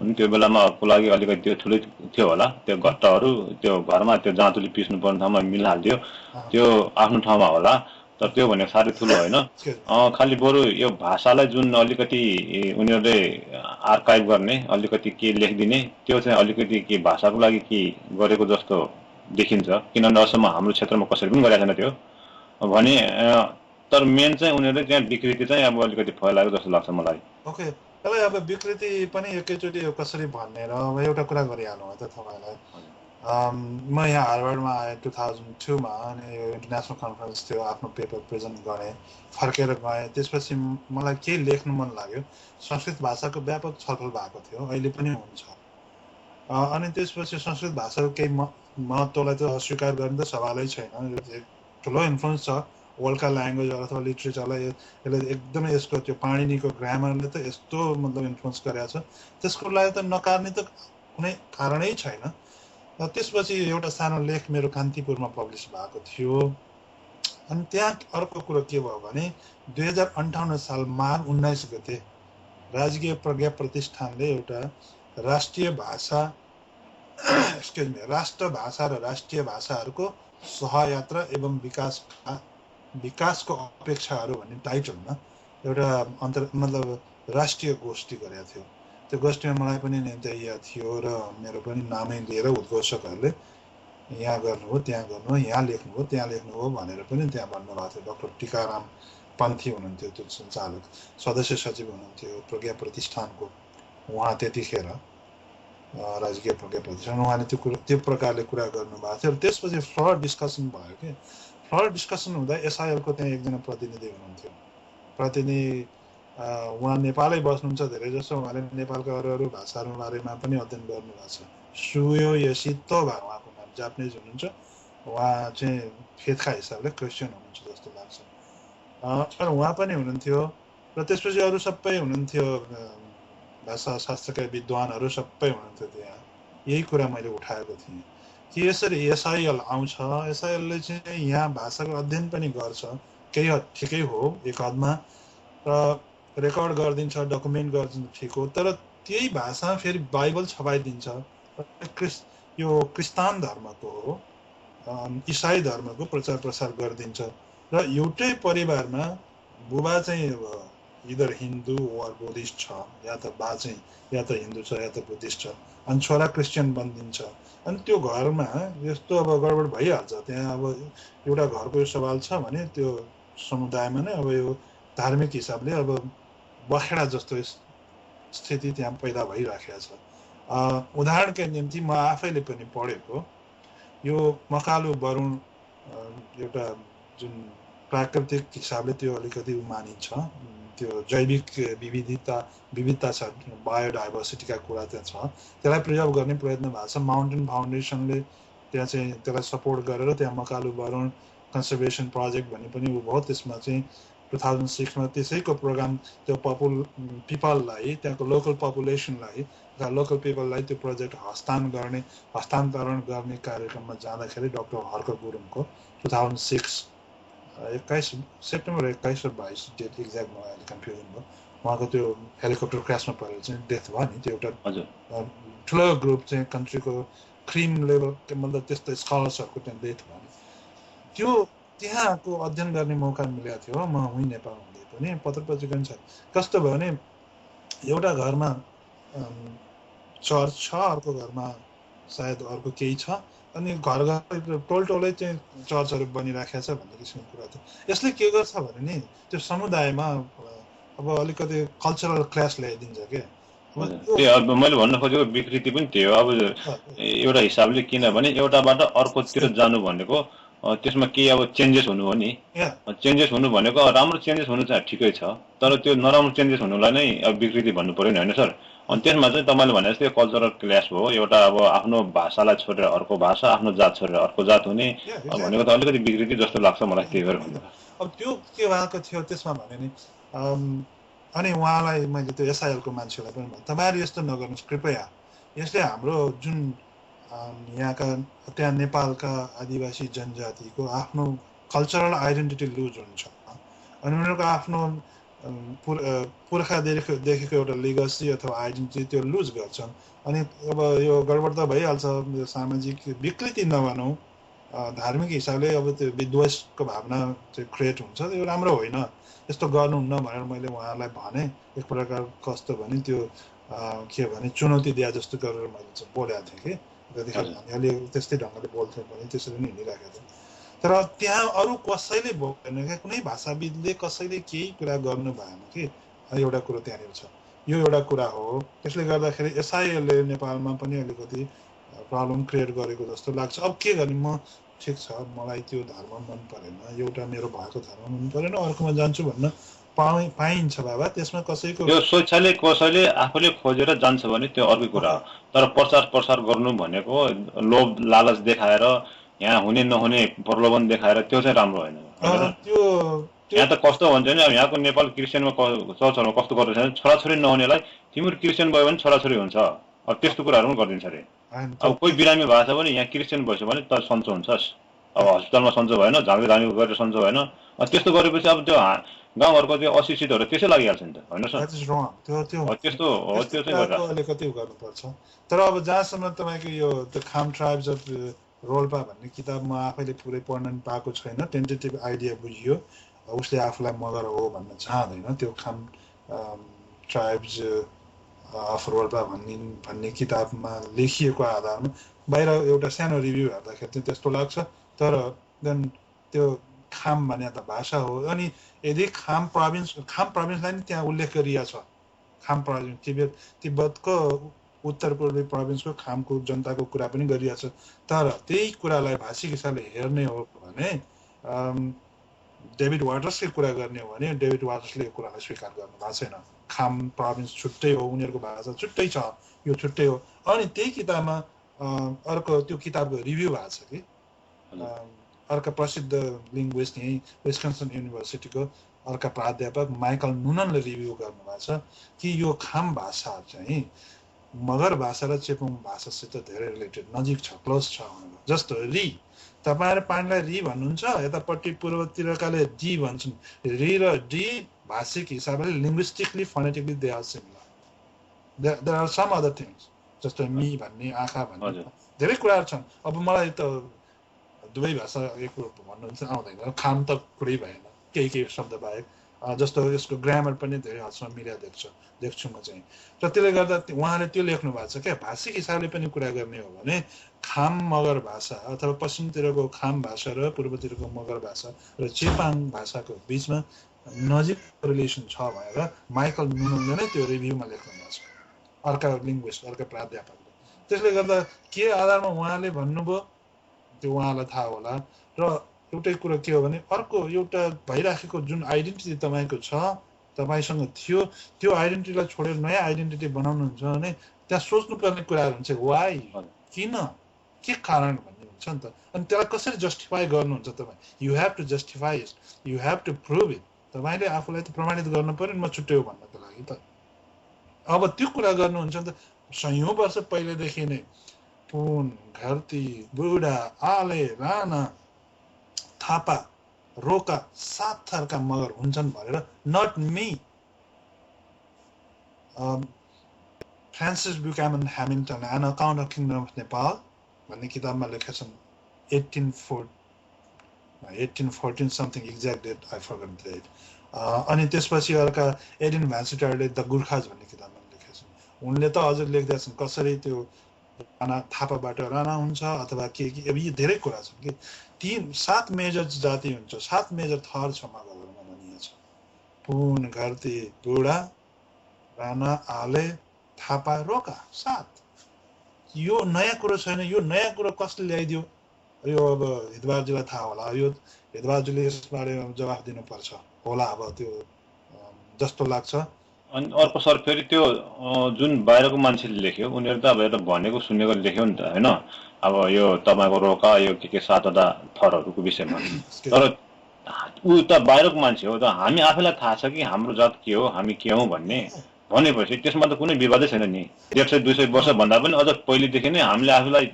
अनि त्यो बेलामा को लागि अलिकति त्यो ठुलै थियो होला, त्यो घट्टाहरू त्यो घरमा त्यो जाँतुले पिस्नु पर्ने ठाउँमा मिल हालिदियो, त्यो आफ्नो ठाउँमा होला, तर त्यो भनेको साह्रै ठुलो होइन। खालि बरु यो भाषालाई जुन अलिकति उनीहरूले आर्काइभ गर्ने, अलिकति के लेखिदिने, त्यो चाहिँ अलिकति के भाषाको लागि के गरेको जस्तो देखिन्छ, किनभने अहिलेसम्म हाम्रो क्षेत्रमा कसरी पनि गरेको छैन त्यो भने। तर मेन चाहिँ उनीहरूले त्यहाँ विकृति चाहिँ अब अलिकति फैलाएको जस्तो लाग्छ मलाई। ओके, त्यसलाई अब विकृति पनि एकैचोटि कसरी भन्ने र अब एउटा कुरा गरिहालौँ है त तपाईँलाई। म यहाँ हार्वर्डमा आएँ 2002मा, अनि यो इन्टरनेसनल कन्फरेन्स थियो, आफ्नो पेपर प्रेजेन्ट गरेँ, फर्केर गएँ। त्यसपछि मलाई केही लेख्नु मन लाग्यो, संस्कृत भाषाको व्यापक छलफल भएको थियो, अहिले पनि हुन्छ। अनि त्यसपछि संस्कृत भाषाको केही महत्त्वलाई त अस्वीकार गर्ने त सवालै छैन, ठुलो इन्फ्लुएन्स छ वर्ल्डका ल्याङ्ग्वेज अथवा लिट्रेचरलाई। यसले एकदमै यसको त्यो पाणिनीको ग्रामरले त यस्तो मतलब इन्फ्लुएन्स गरेको छ, त्यसको लागि त नकार्ने त कुनै कारणै छैन। र त्यसपछि एउटा सानो लेख मेरो कान्तिपुरमा पब्लिस भएको थियो। अनि त्यहाँ अर्को कुरो के भयो भने 2058 साल माघ 19 गते राजकीय प्रज्ञा प्रतिष्ठानले एउटा राष्ट्रिय भाषा राष्ट्र भाषा र राष्ट्रिय भाषाहरूको सहयात्रा एवं विकासको अपेक्षाहरू भन्ने टाइटलमा एउटा मतलब राष्ट्रिय गोष्ठी गरेको थियो। त्यो गोष्ठीमा मलाई पनि त्यहाँ थियो र मेरो पनि नामै लिएर उद्घोषकहरूले यहाँ गर्नुभयो, त्यहाँ गर्नुभयो, यहाँ लेख्नुभयो, त्यहाँ लेख्नुभयो भनेर पनि त्यहाँ भन्नुभएको थियो। डाक्टर टिकाराम पन्थी हुनुहुन्थ्यो त्यो सञ्चालक, सदस्य सचिव हुनुहुन्थ्यो प्रज्ञा प्रतिष्ठानको उहाँ त्यतिखेर, राजकीय प्रज्ञा प्रतिष्ठान। उहाँले त्यो प्रकारले कुरा गर्नुभएको थियो। त्यसपछि फ्लर डिस्कसन भयो कि फ्लर डिस्कसन हुँदा एसआइएलको त्यहाँ एकजना प्रतिनिधि हुनुहुन्थ्यो। प्रतिनिधि उहाँ नेपालै बस्नुहुन्छ धेरै जसो, उहाँले नेपालका अरू भाषाहरू बारेमा पनि अध्ययन गर्नुभएको छ। सुयो यसितो भए उहाँको नाम, जापानिज हुनुहुन्छ उहाँ, चाहिँ फेदका हिसाबले क्रिस्चियन हुनुहुन्छ जस्तो लाग्छ। तर उहाँ पनि हुनुहुन्थ्यो र त्यसपछि अरू सबै हुनुहुन्थ्यो, भाषा शास्त्रका विद्वानहरू सबै हुनुहुन्थ्यो त्यहाँ। यही कुरा मैले उठाएको थिएँ कि यसरी एसआइएल आउँछ, एसआइएलले चाहिँ यहाँ भाषाको अध्ययन पनि गर्छ, केही हद ठिकै हो एक हदमा, र रेकर्ड गरिदिन्छ, डकुमेन्ट गरिदिन्छ, ठिक हो। तर त्यही भाषामा फेरि बाइबल छपाइदिन्छ, यो क्रिस्तान धर्मको हो, इसाई धर्मको प्रचार प्रसार गरिदिन्छ, र एउटै परिवारमा बुबा चाहिँ इदर हिन्दू वा बुद्धिस्ट छ, या त बा चाहिँ या त हिन्दू छ या त बुद्धिस्ट छ, अनि छोरा क्रिस्चियन बनिदिन्छ। अनि त्यो घरमा यस्तो अब गडबड भइहाल्छ। त्यहाँ अब एउटा घरको सवाल छ भने त्यो समुदायमा नै अब यो धार्मिक हिसाबले अब बखेडा जस्तो स्थिति त्यहाँ पैदा भइराखेको छ। उदाहरणका निम्ति म आफैले पनि पढेको यो मकालु वरुण, एउटा जुन प्राकृतिक हिसाबले त्यो अलिकति मानिन्छ, त्यो जैविक विविधता छ, बायोडाइभर्सिटीका कुरा त्यहाँ छ, त्यसलाई प्रिजर्भ गर्ने प्रयत्न भएको छ। माउन्टेन फाउन्डेसनले त्यहाँ चाहिँ त्यसलाई सपोर्ट गरेर त्यहाँ मकालु वरुण कन्जर्भेसन प्रोजेक्ट भन्ने पनि भयो। त्यसमा चाहिँ 2006मा त्यसैको प्रोग्राम त्यो पिपललाई, त्यहाँको लोकल पपुलेसनलाई, लोकल पिपललाई त्यो प्रोजेक्ट हस्तान्तरण गर्ने कार्यक्रममा जाँदाखेरि डाक्टर हर्क गुरुङको 2006 सेप्टेम्बर 21 र 22 डेट एक्ज्याक्ट मलाई कन्फ्युजन भयो, उहाँको त्यो हेलिकप्टर क्रासमा परेर चाहिँ डेथ भयो नि। त्यो एउटा ठुलो ग्रुप चाहिँ कन्ट्रीको क्रिम लेभल मतलब त्यस्तो स्कलर्सहरूको त्यहाँ डेथ भयो नि। त्यो त्यहाँको अध्ययन गर्ने मौका मिलेको थियो। म हुँ नेपाल हुँदै पनि पत्र पत्रिका पनि छ। कस्तो भयो भने एउटा घरमा चर्च छ, अर्को घरमा सायद अर्को केही छ, अनि घर टोलै चाहिँ चर्चहरू बनिराखेको छ भन्ने किसिमको कुरा थियो। यसले के गर्छ भने नि त्यो समुदायमा अब अलिकति कल्चरल क्ल्यास ल्याइदिन्छ क्या। त्यो मैले भन्न खोजेको विकृति पनि त्यो अब एउटा हिसाबले, किनभने एउटाबाट अर्कोतिर जानु भनेको त्यसमा केही अब चेन्जेस हुनु हो नि। चेन्जेस हुनु भनेको राम्रो चेन्जेस हुनु चाहिँ ठिकै छ, तर त्यो नराम्रो चेन्जेस हुनुलाई नै अब विकृति भन्नु पर्यो नि, होइन सर? अनि त्यसमा चाहिँ तपाईँले भने जस्तै कल्चरल क्ल्यास हो, एउटा अब आफ्नो भाषालाई छोडेर अर्को भाषा, आफ्नो जात छोडेर अर्को जात हुने या भनेको एक्ज्याक्टली। त अलिकति विकृति जस्तो लाग्छ मलाई त्यही भएर भन्नु। अब त्यो के भएको थियो त्यसमा भने नि अनि उहाँलाई मैले त्यो एसआइएलको मान्छेलाई पनि भने तपाईँहरू यस्तो नगर्नुहोस् कृपया, यसले हाम्रो जुन यहाँका त्यहाँ नेपालका आदिवासी जनजातिको आफ्नो कल्चरल आइडेन्टिटी लुज हुन्छ अनि उनीहरूको आफ्नो पुर्खादेखिको एउटा लिगसी अथवा आइडेन्टिटी त्यो लुज गर्छन् अनि अब यो गडबड त भइहाल्छ, यो सामाजिक विकृति नभनौँ, धार्मिक हिसाबले अब त्यो विद्वेषको भावना चाहिँ क्रिएट हुन्छ, त्यो राम्रो होइन, यस्तो गर्नुहुन्न भनेर मैले उहाँलाई भने। एक प्रकार कस्तो भने त्यो के भने चुनौती दिए जस्तो गरेर मैले चाहिँ बोलेको थिएँ कि त्यतिखेर हामी अलि त्यस्तै ढङ्गले बोल्थ्यौँ भने त्यसरी नै हिँडिरहेको थियो। तर त्यहाँ अरू कसैले बोलेन क्या, कुनै भाषाविदले कसैले केही कुरा गर्नु भएन कि एउटा कुरो त्यहाँनिर छ, यो एउटा कुरा हो। त्यसले गर्दाखेरि एसआइएलले नेपालमा पनि अलिकति प्रब्लम क्रिएट गरेको जस्तो लाग्छ। अब के गर्ने, म ठिक छ, मलाई त्यो धर्म मन परेन, एउटा मेरो भएको धर्म मन परेन, अर्कोमा जान्छु भन्न पाइन्छ बाबा, त्यसमा कसैको त्यो स्वेच्छाले कसैले आफूले खोजेर जान्छ भने त्यो अर्कै कुरा हो, तर प्रचार गर्नु भनेको लोभ लालच देखाएर यहाँ हुने नहुने प्रलोभन देखाएर त्यो चाहिँ राम्रो होइन। त्यो यहाँ त कस्तो भन्छ नि, अब यहाँको नेपाल क्रिस्चियनमा चर्चहरूमा कस्तो गर्दैछ भने छोराछोरी नहुनेलाई तिम्रो क्रिस्चियन भयो भने छोराछोरी हुन्छ, अब त्यस्तो कुराहरू पनि गरिदिन्छ अरे। अब कोही बिरामी भएको छ भने यहाँ क्रिस्चियन भएछ भने त सन्चो हुन्छस्, अब हस्पिटलमा सन्चो भएन, झाँक्री झाँक्री गरेर सन्चो भएन, त्यस्तो गरेपछि अब त्यो गाउँघरको त्यो अशिक्षितहरू त्यसै लागिहाल्छ नि त, होइन सर? त्यस्तो हो, त्यो चाहिँ अलिकति गर्नुपर्छ। तर अब जहाँसम्म तपाईँको यो the Kham tribes of Rolpa भन्ने किताब म आफैले पुरै पढ्न पाएको छैन, टेन्टेटिभ आइडिया बुझियो, उसले आफूलाई मगर हो भन्न चाहँदैन। त्यो खाम ट्राइब्स अफ रोल्पा भन्ने किताबमा लेखिएको आधारमा बाहिर एउटा सानो रिभ्यू हेर्दाखेरि चाहिँ त्यस्तो लाग्छ। तर देन त्यो खाम भने त भाषा हो, अनि यदि खाम प्रोभिन्सलाई नि त्यहाँ उल्लेख गरिएको छ, खाम प्रोभिन्स तिब्बतको उत्तर पूर्वी प्रोभिन्सको खामको जनताको कुरा पनि गरिएको छ। तर त्यही कुरालाई भाषिक हिसाबले हेर्ने हो भने डेभिड वाटर्सले कुरा गर्ने हो भने डेभिड वाटर्सले यो कुरालाई स्वीकार गर्नु भएको छैन। खाम प्रोभिन्स छुट्टै हो, उनीहरूको भाषा छुट्टै छ, यो छुट्टै हो। अनि त्यही किताबमा अर्को त्यो किताबको रिभ्यू भएको छ कि अर्का प्रसिद्ध लिङ्ग्विस्ट यहीँ विस्कन्सन युनिभर्सिटीको अर्का प्राध्यापक माइकल नुननले रिभ्यू गर्नुभएको छ कि यो खाम भाषा चाहिँ मगर भाषा र चेपुङ भाषासित धेरै रिलेटेड, नजिक छ, क्लोज छ। जस्तो री, तपाईँहरू पानीलाई री भन्नुहुन्छ, यतापट्टि पूर्वतिरकाले डी भन्छन्। री र डी भाषिक हिसाबले linguistically phonetically they are similar. There are some other things, जस्तो मी भन्ने, आँखा भन्ने, धेरै कुराहरू छन्। अब मलाई त दुवै भाषा एक भन्नुहुन्छ आउँदैन, खाम त कुरै भएन, केही शब्द बाहेक। जस्तो यसको ग्रामर पनि धेरै हदसम्म मिला देख्छु म चाहिँ। र त्यसले गर्दा उहाँले त्यो लेख्नु भएको छ क्या, भाषिक हिसाबले पनि कुरा गर्ने हो भने खाम मगर भाषा अथवा पश्चिमतिरको खाम भाषा र पूर्वतिरको मगर भाषा र चेपाङ भाषाको बिचमा नजिक रिलेसन छ भनेर माइकल नुननले नै त्यो रिभ्यूमा लेख्नु भएको छ, अर्का लिङ्ग्विस्ट, अर्का प्राध्यापकले। त्यसले गर्दा के आधारमा उहाँले भन्नुभयो त्यो उहाँलाई थाहा होला। र एउटै कुरो के हो भने अर्को एउटा भइराखेको जुन आइडेन्टिटी तपाईँको छ, तपाईँसँग थियो, त्यो आइडेन्टिटीलाई छोडेर नयाँ आइडेन्टिटी बनाउनुहुन्छ भने त्यहाँ सोच्नुपर्ने कुराहरू हुन्छ, वाइ, किन, के कारण भन्ने हुन्छ नि त। अनि त्यसलाई कसरी जस्टिफाई गर्नुहुन्छ तपाईँ? You have to justify it, you have to prove it. तपाईँले आफूलाई त प्रमाणित गर्नु पऱ्यो नि म छुट्टै हो भन्नको लागि त। अब त्यो कुरा गर्नुहुन्छ नि त, सयौँ वर्ष पहिलेदेखि नै पुन, घरती, बुढा, आले, राणा, थापा, रोका 7 थरका मगर हुन्छन् भनेर not me, Francis Buchanan Hamilton an account of kingdom of Nepal भन्ने किताबमा लेखेका छन्। 1814 something, exact date I forgot the date. अनि त्यसपछि अर्का एडिन भ्यान्सिटरले द गुर्खाज भन्ने किताबमा लेखेका छन्। उनले त अझ लेख्दै छन् कसरी त्यो राणा थापाबाट राणा हुन्छ अथवा के अब यी धेरै कुरा छन् कि 7 मेजर जाति हुन्छ, 7 मेजर थर छ मगरहरूमा भनिएको छ। पुन, घरती, बुढा, राणा, आले, थापा, रोका, 7। यो नयाँ कुरो छैन, यो नयाँ कुरो कसले ल्याइदियो? यो अब हितबारजीलाई थाहा होला, यो हितबारजीले यसबारे जवाफ दिनुपर्छ होला अब, त्यो जस्तो लाग्छ। अनि अर्को सर फेरि त्यो जुन बाहिरको मान्छेले लेख्यो उनीहरू त अब एउटा भनेको सुनेको लेख्यो नि त होइन अब यो तपाईँको रोका यो के 7वटा थरहरूको विषयमा तर ऊ त बाहिरको मान्छे हो त हामी आफैलाई थाहा छ कि हाम्रो जात के हो हामी के हौँ भन्ने भनेपछि त्यसमा त कुनै विवादै छैन नि 100-200 वर्ष भन्दा पनि अझ पहिलेदेखि नै हामीले आफूलाई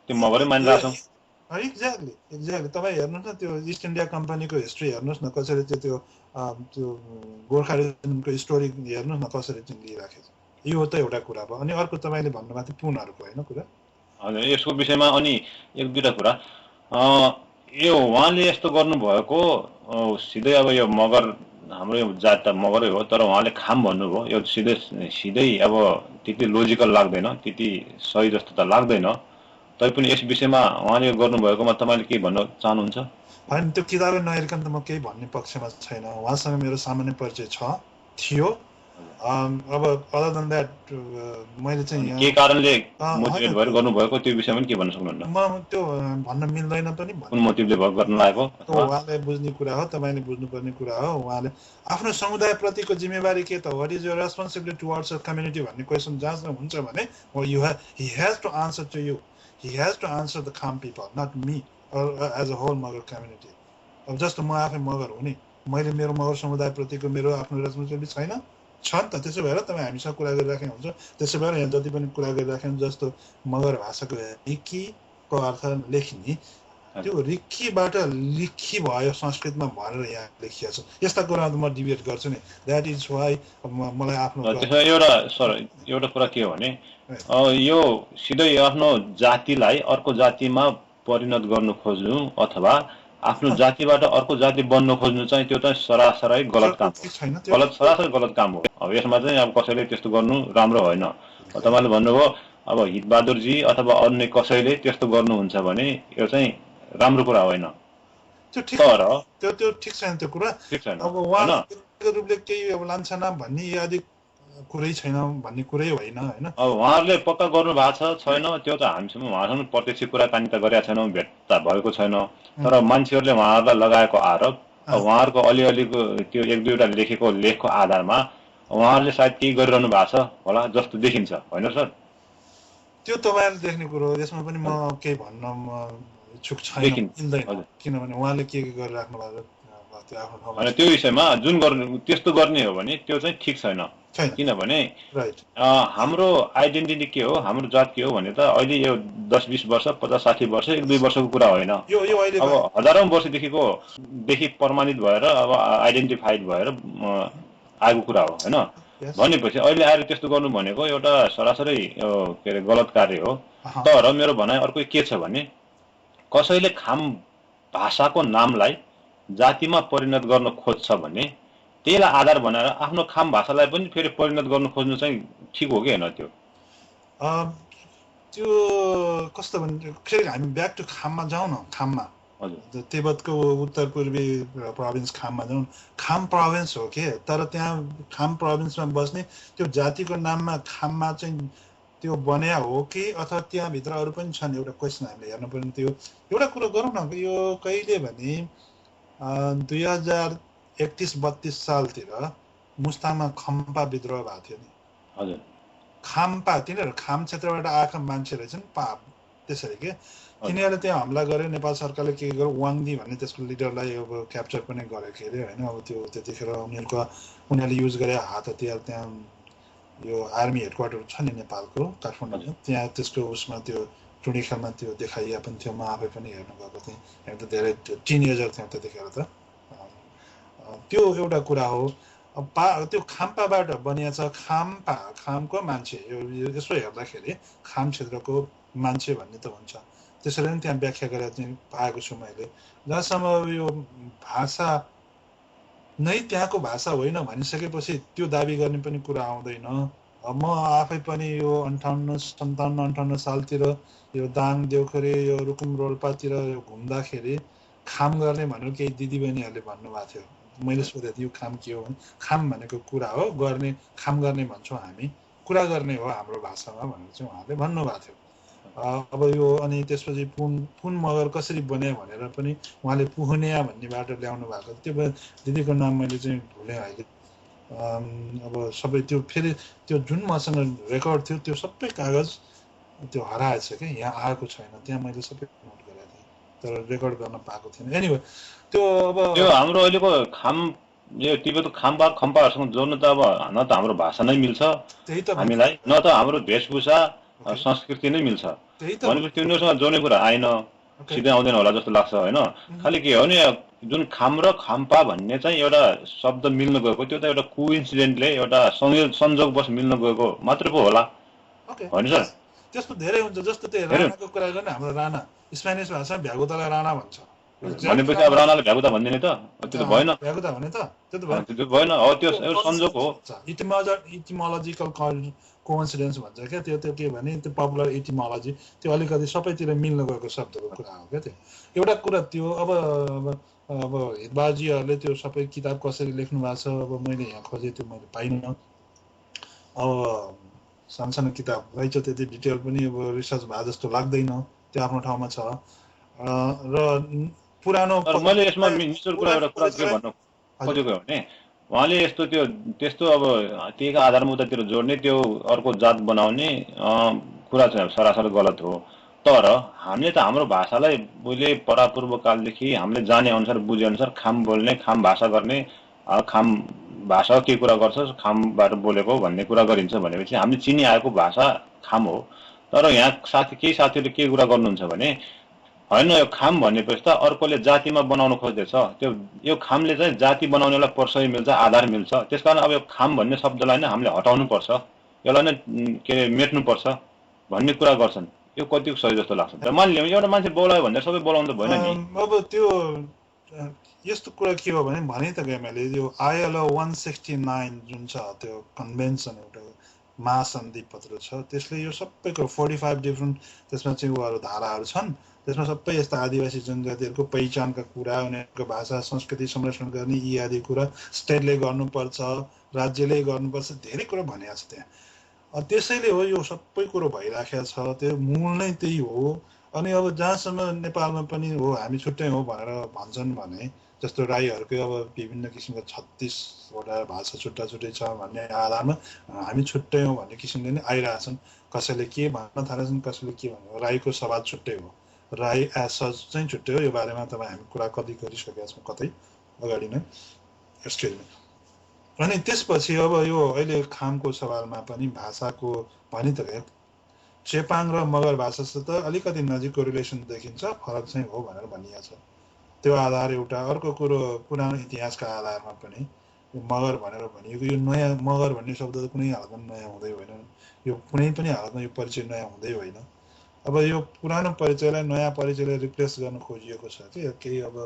त्यो मगरै मानिरहेछौँ एक्ज्याक्टली तपाईँ हेर्नुहोस् न त्यो इस्ट इन्डिया कम्पनीको हिस्ट्री हेर्नुहोस् न कसरी त्यो त्यो गोर्खा रिजनको स्टोरी हेर्नुहोस् न कसरी चाहिँ लिइराखेको छ यो त एउटा कुरा भयो अनि अर्को तपाईँले भन्नुभएको थियो पुनहरूको होइन कुरा हजुर यसको विषयमा अनि एक दुईवटा कुरा यो उहाँले यस्तो गर्नुभएको सिधै अब यो मगर हाम्रो यो जात त मगरै हो तर उहाँले खाम भन्नुभयो यो सिधै अब त्यति लोजिकल लाग्दैन त्यति सही जस्तो त लाग्दैन तैपनि यस विषयमा उहाँले गर्नुभएकोमा तपाईँले के भन्न चाहनुहुन्छ होइन त्यो किताबै नहेरिकन त म केही भन्ने पक्षमा छैन उहाँसँग मेरो सामान्य परिचय थियो अब अदर देन द्याट मैले चाहिँ के कारणले मोटिभेट भएर गर्नुभएको त्यो विषयमा पनि के भन्न सक्नुहुन्न म त्यो भन्न मिल्दैन पनि कुन मोटिभले गर्न लागेको उहाँले बुझ्ने कुरा हो तपाईँले बुझ्नुपर्ने कुरा हो उहाँले आफ्नो समुदायप्रतिको जिम्मेवारी के त what is your responsibility towards a community भन्ने क्वेसन जहाँ हुन्छ भने he has to answer to you he has to answer the Kham people not me or as a whole Magar community अब जस्तो म आफै मगर हो नि मैले मेरो मगर समुदायप्रतिको मेरो आफ्नो रेस्पोन्सिबिलिटी छैन छ नि त त्यसो भएर तपाईँ हामीसँग कुरा गरिराखेको हुन्छ त्यसो भएर यहाँ जति पनि कुरा गरिराखेको जस्तो मगर भाषाको रिक्कीको अर्थ लेख्ने त्यो रिक्कीबाट लिखी भयो संस्कृतमा भनेर यहाँ लेखिएको छ यस्ता कुराहरू म डिबेट गर्छु नि द्याट इज वाइ मलाई आफ्नो एउटा कुरा के हो भने यो सिधै आफ्नो जातिलाई अर्को जातिमा परिणत गर्नु खोज्नु अथवा आफ्नो जातिबाट अर्को जाति बन्न खोज्नु चाहिँ त्यो चाहिँ सरासरै गलत काम हो सरासरी गलत काम हो अब यसमा चाहिँ अब कसैले त्यस्तो गर्नु राम्रो होइन तपाईँले भन्नुभयो अब हितबहादुरजी अथवा अन्य कसैले त्यस्तो गर्नुहुन्छ भने यो चाहिँ राम्रो कुरा होइन तर त्यो ठिक छैन त्यो कुरा अब उहाँको रूपले केही अब लान्छना भन्ने आदि कुरै छैन भन्ने कुरै होइन होइन अब उहाँहरूले पक्का गर्नु भएको छैन त्यो त हामीसँग उहाँसँग प्रत्यक्ष कुराकानी त गरेका छैनौँ भेट त भएको छैन तर मान्छेहरूले उहाँहरूलाई लगाएको आरोप उहाँहरूको अलिअलिको त्यो एक दुईवटा लेखेको लेखको आधारमा उहाँहरूले सायद केही गरिरहनु भएको छ होला जस्तो देखिन्छ होइन सर त्यो तपाईँहरूले देख्ने कुरो हो यसमा पनि म केही भन्न इच्छुक छैन किनभने उहाँले के गरिराख्नु भएको त्यो विषयमा जुन गर्ने त्यस्तो गर्ने हो भने त्यो चाहिँ ठिक छैन किनभने हाम्रो आइडेन्टिटी के हो हाम्रो जात के हो भने त अहिले यो 10-20 वर्ष 50-60 वर्ष 1-2 वर्षको कुरा होइन अब हजारौं वर्षदेखि प्रमाणित भएर अब आइडेन्टिफाइड भएर आएको कुरा हो होइन भनेपछि अहिले आएर त्यस्तो गर्नु भनेको एउटा सरासरी के अरे गलत कार्य हो तर मेरो भनाइ अर्को के छ भने कसैले खाम भाषाको नामलाई जातिमा परिणत गर्न खोज्छ भने त्यसलाई आधार बनाएर आफ्नो खाम भाषालाई पनि फेरि परिणत गर्न खोज्नु चाहिँ ठिक हो कि होइन त्यो कस्तो भने फेरि हामी ब्याक टु खाममा जाउँ न खाममा हजुर तिब्बतको उत्तर पूर्वी प्रोभिन्स खाममा जाउँ खाम प्रोभिन्स हो के तर त्यहाँ खाम प्रोभिन्समा बस्ने त्यो जातिको नाममा खाममा चाहिँ त्यो बन्या हो कि अथवा त्यहाँभित्र अरू पनि छन् एउटा क्वेसन हामीले हेर्नु पर्ने त्यो एउटा कुरो गरौँ न यो कहिले भने 2031-32 सालतिर मुस्ताङमा खम्पा विद्रोह भएको थियो नि हजुर खाम्पा तिनीहरू खाम क्षेत्रबाट आएका मान्छे रहेछन् त्यसरी के तिनीहरूले त्यहाँ हमला गरे नेपाल सरकारले के गर्यो वाङदी भन्ने त्यसको लिडरलाई अब क्याप्चर पनि गरेको अरे होइन अब त्यो त्यतिखेर उनीहरूले युज गरे हात हतियार त्यहाँ यो आर्मी हेडक्वार्टर छ नि नेपालको काठमाडौँमा त्यहाँ त्यसको उसमा त्यो टुँडीखालमा त्यो देखाइया पनि थियो म आफै पनि हेर्नु गएको थिएँ एकदम धेरै टिनेजर थियौँ त्यतिखेर त त्यो एउटा कुरा हो त्यो खाम्पाबाट बनिएको छ खामको मान्छे यसो हेर्दाखेरि खाम क्षेत्रको मान्छे भन्ने त हुन्छ त्यसरी नै त्यहाँ व्याख्या गरेर चाहिँ पाएको छु मैले जहाँसम्म यो भाषा नै त्यहाँको भाषा होइन भनिसकेपछि त्यो दाबी गर्ने पनि कुरा आउँदैन म आफै पनि यो 58 सालतिर यो दाङ देउखरे यो रुकुम रोल्पातिर घुम्दाखेरि खाम गर्ने भनेर केही दिदीबहिनीहरूले भन्नुभएको थियो मैले सोधेको थिएँ यो खाम के हो भने खाम भनेको कुरा हो गर्ने खाम गर्ने भन्छौँ हामी कुरा गर्ने हो हाम्रो भाषामा भनेर चाहिँ उहाँले भन्नुभएको थियो अब यो अनि त्यसपछि पुन मगर कसरी बन्यो भनेर पनि उहाँले पुहनिया भन्नेबाट ल्याउनु भएको त्यो दिदीको नाम मैले चाहिँ भुलेँ अहिले अब सबै त्यो फेरि त्यो जुन मसँग रेकर्ड थियो त्यो सबै कागज त्यो हराएछ कि यहाँ आएको छैन, त्यहाँ मैले सबै नोट गरेको थिएँ तर रेकर्ड गर्न पाएको थिएन। एनिवे त्यो अब यो हाम्रो अहिलेको यो तिब्बतको खम्पाहरूसँग जोड्नु त अब न त हाम्रो भाषा नै मिल्छ त्यही त म हामीलाई, न त हाम्रो वेशभूषा ओके संस्कृति नै मिल्छ। त्यही त भनेपछि तिनीहरूसँग जोड्ने कुरा आएन, ओके सिधै आउँदैन होला जस्तो लाग्छ होइन। खालि के हो भने जुन खाम र खाम्पा भन्ने चाहिँ एउटा शब्द मिल्न गएको, त्यो त एउटा कोइन्सिडेन्टले एउटा संयोगवश मिल्न गएको मात्र पो होला, ओके होइन सर? त्यस्तो धेरै हुन्छ। जस्तो त्यो हेर्नु राणाको कुरा गर्ने, हाम्रो राणा स्पेनिस भाषामा भ्यागुतालाई राणा भन्छ। भनेपछि अब राणाले भ्यागुता भन्दिने त, त्यो त भएन, भ्यागुता भने त त्यो त भयो। त्यो भएन। हो त्यो एउटा संजोग हो। इटिमोलोजिकल कोइन्सिडेन्स भन्छ क्या त्यो। त्यो के भने त्यो पपुलर इटिमोलोजी, त्यो अलिकति सबैतिर मिल्न गएको शब्दको कुरा हो क्या त्यो। एउटा कुरा त्यो अब हितबाजीहरूले त्यो सबै किताब कसरी लेख्नु भएको छ अब मैले यहाँ खोजेँ, त्यो मैले पाइनँ। अब सानसानो किताब रहेछ, त्यति डिटेल पनि अब रिसर्च भए जस्तो लाग्दैन, त्यो आफ्नो ठाउँमा छ। र पुरानो मैले यसमा निश्चल कुरा एउटा कुरा के भन्नु खोजेको हो भने उहाँले त्यस्तो अब त्यहीका आधारमा उतातिर जोड्ने, त्यो अर्को जात बनाउने कुरा चाहिँ सरासर गलत हो। तर हामीले त हाम्रो भाषालाई उहिले परापूर्व कालदेखि हामीले जाने अनुसार बुझे अनुसार खाम बोल्ने, खाम भाषा गर्ने, खाम भाषा के कुरा गर्छ, खामबाट बोलेको भन्ने कुरा गरिन्छ भनेपछि हामीले चिनी आएको भाषा खाम हो। तर यहाँ केही साथीहरूले के कुरा गर्नुहुन्छ भने होइन यो खाम भनेपछि त अर्कोले जातिमा बनाउन खोज्दैछ, त्यो यो खामले चाहिँ जाति बनाउनेलाई पर्सै मिल्छ, आधार मिल्छ, त्यसकारण अब यो खाम भन्ने शब्दलाई नै हामीले हटाउनु पर्छ, यसलाई नै के अरे मेट्नुपर्छ भन्ने कुरा गर्छन्। यो कतिको सही जस्तो लाग्छ? र मानिलिउँ एउटा मान्छे बोलायो भनेर सबै बोलाउनु त भएन नि। अब त्यो यस्तो कुरा के हो भने त गएँ मैले यो ILO 169 जुन छ त्यो कन्भेन्सन, एउटा महासन्धि पत्र छ, त्यसले यो सबैको 45 डिफ्रेन्ट त्यसमा चाहिँ उहाँहरू धाराहरू छन्। त्यसमा सबै यस्ता आदिवासी जनजातिहरूको पहिचानका कुरा, उनीहरूको भाषा संस्कृति संरक्षण गर्ने यी आदि कुरा स्टेटले गर्नुपर्छ, राज्यले गर्नुपर्छ, धेरै कुरा भनेको छ त्यहाँ। त्यसैले हो यो सबै कुरो भइराखेको छ, त्यो मूल नै त्यही हो। अनि अब जहाँसम्म नेपालमा पनि हो हामी छुट्टै हो भनेर भन्छन् भने, जस्तो राईहरूकै अब विभिन्न किसिमका 36वटा भाषा छुट्टा छुट्टै छ भन्ने आधारमा हामी छुट्टै हो भन्ने किसिमले नै आइरहेछन्। कसैले के भन्न थालेछन्, कसैले के भन्नु। राईको सवाद छुट्टै हो, राई एज सच चाहिँ छुट्टै हो। यो बारेमा तपाईँ हामी कुरा कति गरिसकेका छौँ कतै अगाडि नै, एक्सक्युज मी। अनि त्यसपछि अब यो अहिले खामको सवालमा पनि भाषाको भनि त गयो, चेपाङ र मगर भाषासित अलिकति नजिकको रिलेसन देखिन्छ, फरक चाहिँ हो भनेर भनिएको छ। त्यो आधार एउटा। अर्को कुरो पुरानो इतिहासका आधारमा पनि मगर भनेर भनिएको, यो नयाँ मगर भन्ने शब्द त कुनै हालतमा नयाँ हुँदै होइन, यो कुनै पनि हालतमा यो परिचय नयाँ हुँदै होइन। अब यो पुरानो परिचयलाई नयाँ परिचयले रिप्लेस गर्न खोजिएको छ कि केही। अब